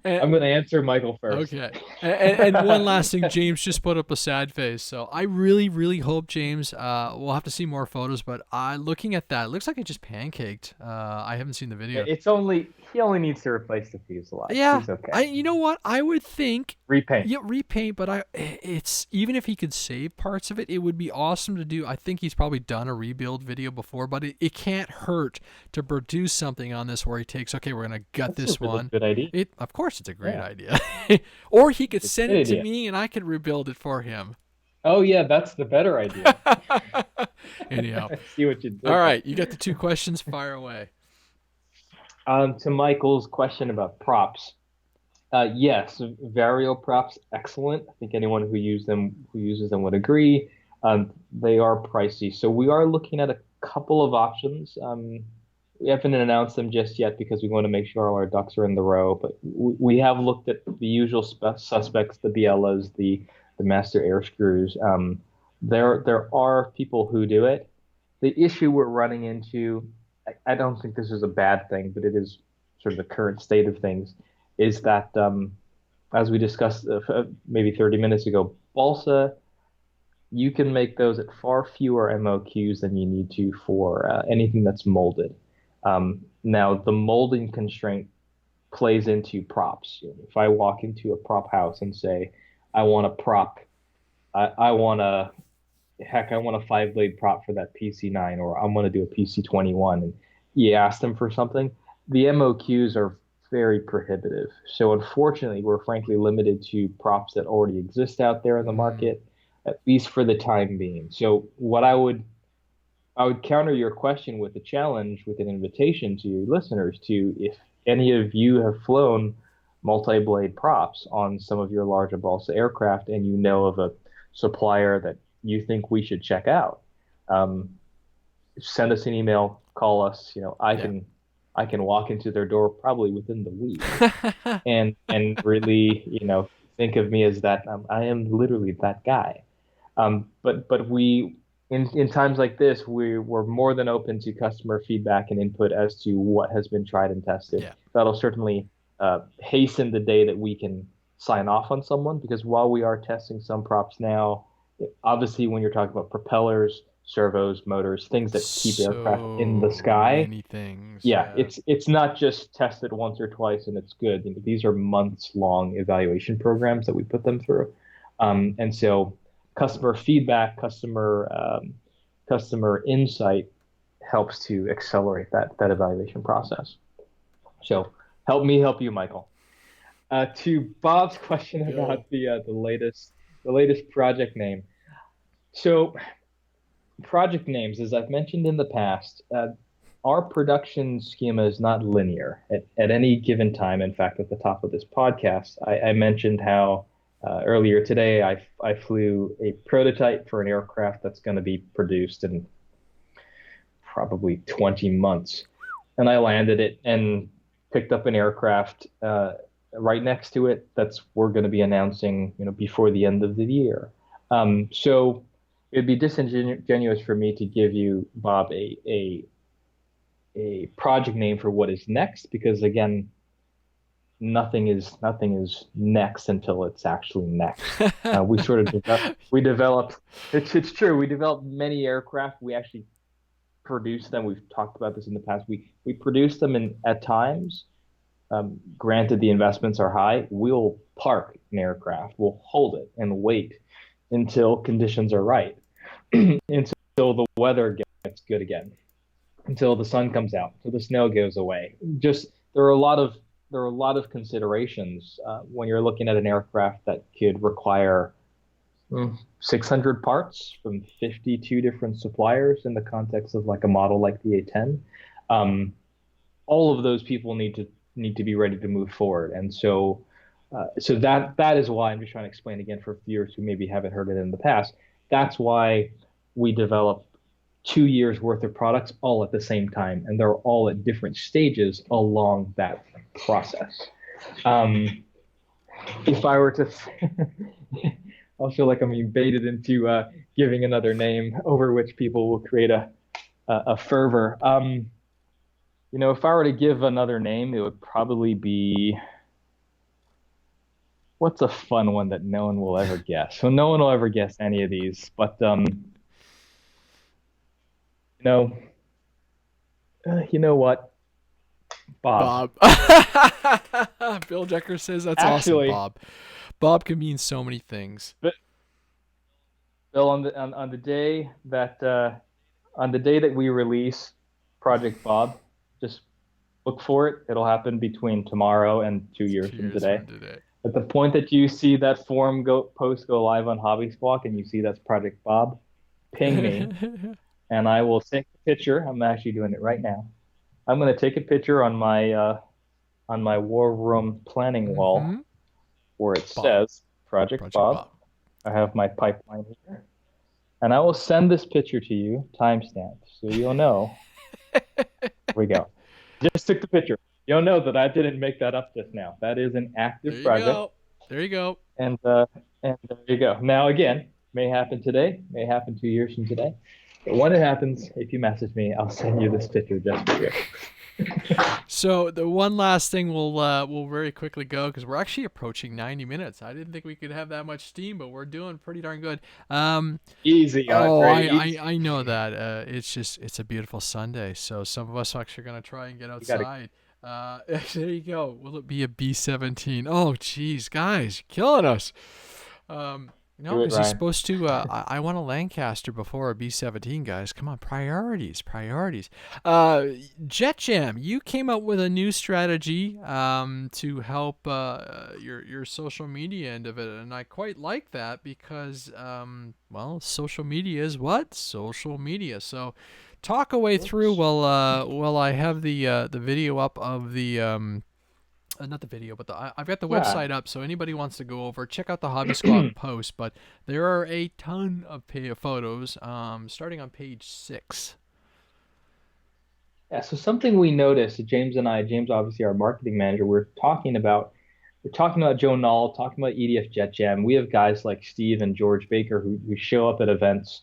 and, I'm going to answer Michael first. Okay. And one last thing, James just put up a sad face. So I really, really hope, James, we'll have to see more photos, but looking at that, it looks like it just pancaked. I haven't seen the Yeah, video. he only needs to replace the fuselage. Yeah, He's okay. you know what? I would think, Repaint. yeah, repaint, but it's even if he could save parts of it, it would be awesome to do. I think he's probably done a rebuild video before, but it can't hurt to produce something on this where he takes, okay, we're gonna gut That's this a really one. good idea. Of course, it's a great Yeah, idea. Or he could it's a send good it to idea. me and I could rebuild it for him. Oh, yeah, that's the better idea. Anyhow, See what you all did there. right, you got the two questions. Fire away. To Michael's question about props. Yes, Vario props, excellent. I think anyone who uses them would agree. They are pricey, so we are looking at a couple of options. We haven't announced them just yet because we want to make sure all our ducks are in the row. But we have looked at the usual suspects, the Bielas, the master air screws. There are people who do it. The issue we're running into, I don't think this is a bad thing, but it is sort of the current state of things, is that as we discussed maybe 30 minutes ago, balsa, you can make those at far fewer MOQs than you need to for anything that's molded. Now, the molding constraint plays into props. If I walk into a prop house and say, I want a prop, I want a heck, I want a 5 blade prop for that PC9, or I want to do a PC21, and you ask them for something, the MOQs are very prohibitive. So unfortunately, we're frankly limited to props that already exist out there in the Mm, market, at least for the time being. So what I would counter your question with a challenge, with an invitation to your listeners to, if any of you have flown multi-blade props on some of your larger balsa aircraft and you know of a supplier that you think we should check out, um, send us an email, call us. yeah. I can walk into their door probably within the week, and really, think of me as that. I am literally that guy. But in times like this, we're more than open to customer feedback and input as to what has been tried and tested. Yeah. That'll certainly hasten the day that we can sign off on someone, because while we are testing some props now, obviously when you're talking about propellers, servos, motors, things that keep aircraft in the So sky, many things. yeah, Yeah. it's not just tested once or twice and it's good. These are months long evaluation programs that we put them through. And so customer feedback, customer insight helps to accelerate that evaluation process. So help me help you, Michael. To Bob's question Go. about the latest project name. So project names, as I've mentioned in the past, our production schema is not linear at any given time. In fact, at the top of this podcast, I mentioned how earlier today I flew a prototype for an aircraft that's going to be produced in probably 20 months. And I landed it and picked up an aircraft right next to it that's we're going to be announcing, before the end of the year. So it'd be disingenuous for me to give you, Bob, a project name for what is next, because again, nothing is next until it's actually next. We sort of we developed. It's true. We developed many aircraft. We actually produce them. We've talked about this in the past. We produce them in at times. Granted, the investments are high. We'll park an aircraft. We'll hold it and wait until conditions are right, until the weather gets good again, until the sun comes out, until the snow goes away. Just there are a lot of considerations when you're looking at an aircraft that could require 600 parts from 52 different suppliers in the context of like a model like the A10. Um, all of those people need to be ready to move forward, and so that is why I'm just trying to explain again for viewers who maybe haven't heard it in the past. That's why we develop 2 years worth of products all at the same time, and they're all at different stages along that process. Um, if I were to, I'll feel like I'm being baited into giving another name over which people will create a fervor. If I were to give another name, it would probably be what's a fun one that no one will ever guess. So no one will ever guess any of these, but you know, you know what, Bob? Bob. Bill Decker says that's awesome, Actually, Bob. Bob can mean so many things. Bill, on the day that we release Project Bob, just look for it. It'll happen between tomorrow and 2 years from Cheers today. from today. At the point that you see that forum go live on Hobby Squawk and you see that's Project Bob, ping me and I will take a picture. I'm actually doing it right now. I'm going to take a picture on my war room planning wall Mm-hmm. where it Bob. says Project Project Bob. Bob. I have my pipeline here. And I will send this picture to you, timestamped, so you'll know. Here we go. Just took the picture. You'll know that I didn't make that up just now. That is an There active you project. go. There you go. And there you go. Now again, may happen today, may happen 2 years from today. But when it happens, if you message me, I'll send you this picture just for you. So the one last thing we'll very quickly go because we're actually approaching 90 minutes. I didn't think we could have that much steam, but we're doing pretty darn good. Easy, Oh, Andre. Easy. I know that. It's a beautiful Sunday, so some of us actually are gonna try and get You got to outside. There you go. Will it be a B-17? Oh, geez, guys, you're killing us. No, do it, because he's Ryan. supposed to. I want a Lancaster before a B-17, guys. Come on, priorities, priorities. Jet Jam, you came up with a new strategy to help your social media end of it, and I quite like that because well, social media is what? Social media. So talk away through while I have the video up of the not the video, but I've got the Yeah. website up, so anybody wants to go over, check out the Hobby Squawk post. But there are a ton of photos, starting on page 6. Yeah, so something we noticed, James obviously our marketing manager, we're talking about Joe Knoll, talking about EDF Jet Jam. We have guys like Steve and George Baker who show up at events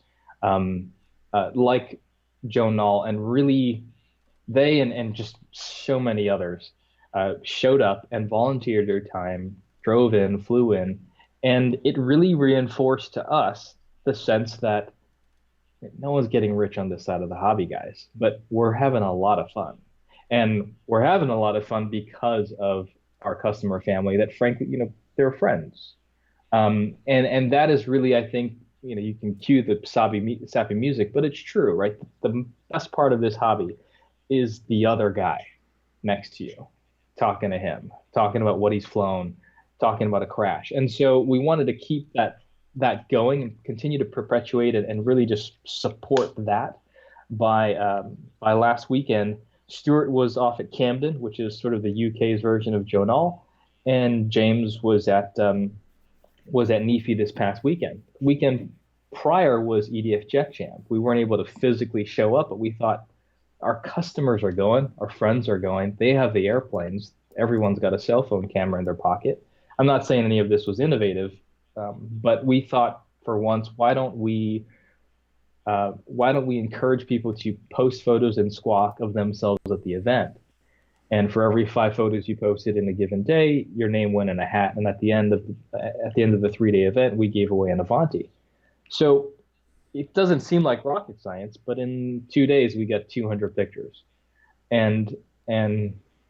like Joe Knoll, and really and just so many others showed up and volunteered their time, drove in, flew in, and it really reinforced to us the sense that no one's getting rich on this side of the hobby, guys, but we're having a lot of fun. And we're having a lot of fun because of our customer family that frankly, they're friends. And that is really, I think, you can cue the sappy music, but it's true, right? The best part of this hobby is the other guy next to you, talking to him, talking about what he's flown, talking about a crash. And so we wanted to keep that going and continue to perpetuate it and really just support that by last weekend. Stuart was off at Camden, which is sort of the UK's version of Jonal, and James was at NIFI this past weekend. Weekend prior was EDF Jet Jam. We weren't able to physically show up, but we thought our customers are going, our friends are going. They have the airplanes. Everyone's got a cell phone camera in their pocket. I'm not saying any of this was innovative, but we thought for once, why don't we encourage people to post photos and squawk of themselves at the event? And for every 5 photos you posted in a given day, your name went in a hat. And at the end of the 3-day event, we gave away an Avanti. So it doesn't seem like rocket science, but in 2 days we got 200 pictures, and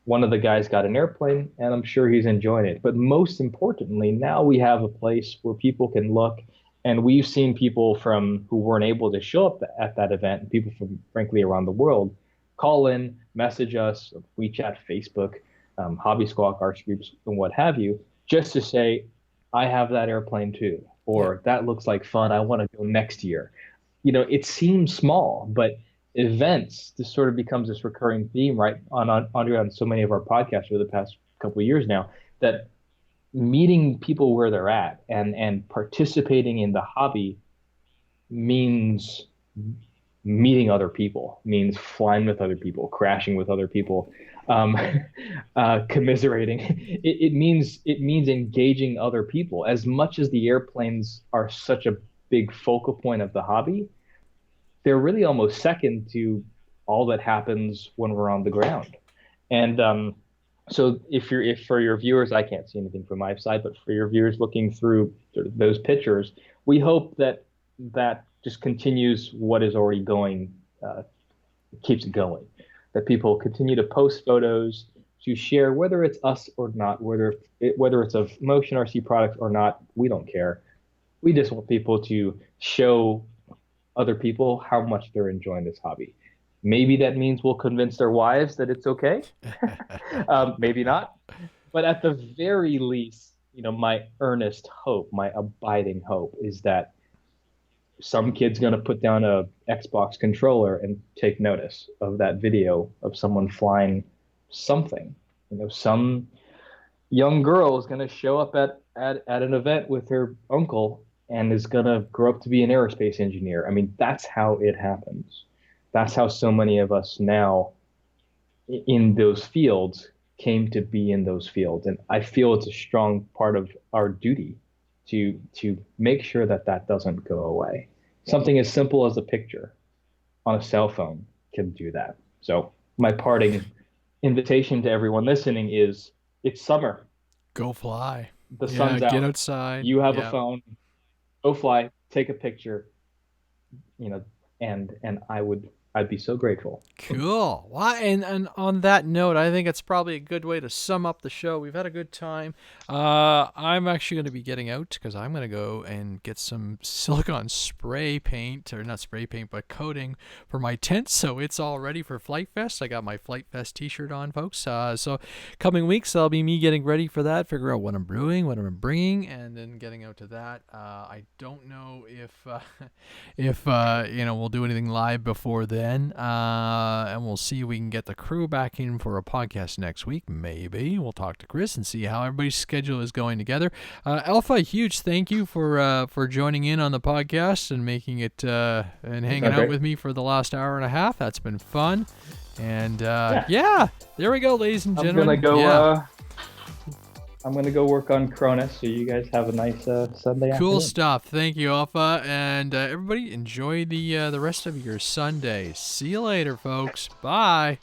one of the guys got an airplane, and I'm sure he's enjoying it. But most importantly, now we have a place where people can look, and we've seen people from who weren't able to show up at that event, and people from frankly around the world, call in, message us, WeChat, Facebook, Hobby Squawk, Arch groups, and what have you, just to say, I have that airplane too, or that looks like fun. I want to go next year. It seems small, but events, this sort of becomes this recurring theme, right? On so many of our podcasts over the past couple of years now, that meeting people where they're at and participating in the hobby means meeting other people, means flying with other people, crashing with other people, commiserating. It means engaging other people. As much as the airplanes are such a big focal point of the hobby, they're really almost second to all that happens when we're on the ground. And so if for your viewers, I can't see anything from my side, but for your viewers looking through sort of those pictures, we hope that just continues what is already going, keeps it going, that people continue to post photos, to share, whether it's us or not, whether it's of MotionRC products or not, we don't care. We just want people to show other people how much they're enjoying this hobby. Maybe that means we'll convince their wives that it's okay. Maybe not. But at the very least, my earnest hope, my abiding hope is that some kid's going to put down a Xbox controller and take notice of that video of someone flying something. Some young girl is going to show up at an event with her uncle and is going to grow up to be an aerospace engineer. I mean, that's how it happens. That's how so many of us now in those fields came to be in those fields. And I feel it's a strong part of our duty to make sure that doesn't go away. Something as simple as a picture on a cell phone can do that. So my parting invitation to everyone listening is, it's summer. Go fly. The sun's out. Get outside. You have a phone. Go fly. Take a picture. And I'd be so grateful. Cool. Well, and on that note, I think it's probably a good way to sum up the show. We've had a good time. I'm actually going to be getting out because I'm going to go and get some silicone spray paint, or not spray paint, but coating for my tent, so it's all ready for Flight Fest. I got my Flight Fest t-shirt on, folks. So coming weeks, that'll be me getting ready for that, figure out what I'm brewing, what I'm bringing, and then getting out to that. I don't know if we'll do anything live before then. And we'll see if we can get the crew back in for a podcast next week. Maybe we'll talk to Chris and see how everybody's schedule is going together. Alpha, huge thank you for joining in on the podcast and making it and hanging out with me for the last hour and a half. That's been fun. And there we go, ladies and gentlemen. I'm gonna go work on Cronus, so you guys have a nice Sunday afternoon. Cool stuff. Thank you, Alpha, and everybody enjoy the rest of your Sunday. See you later, folks. Bye.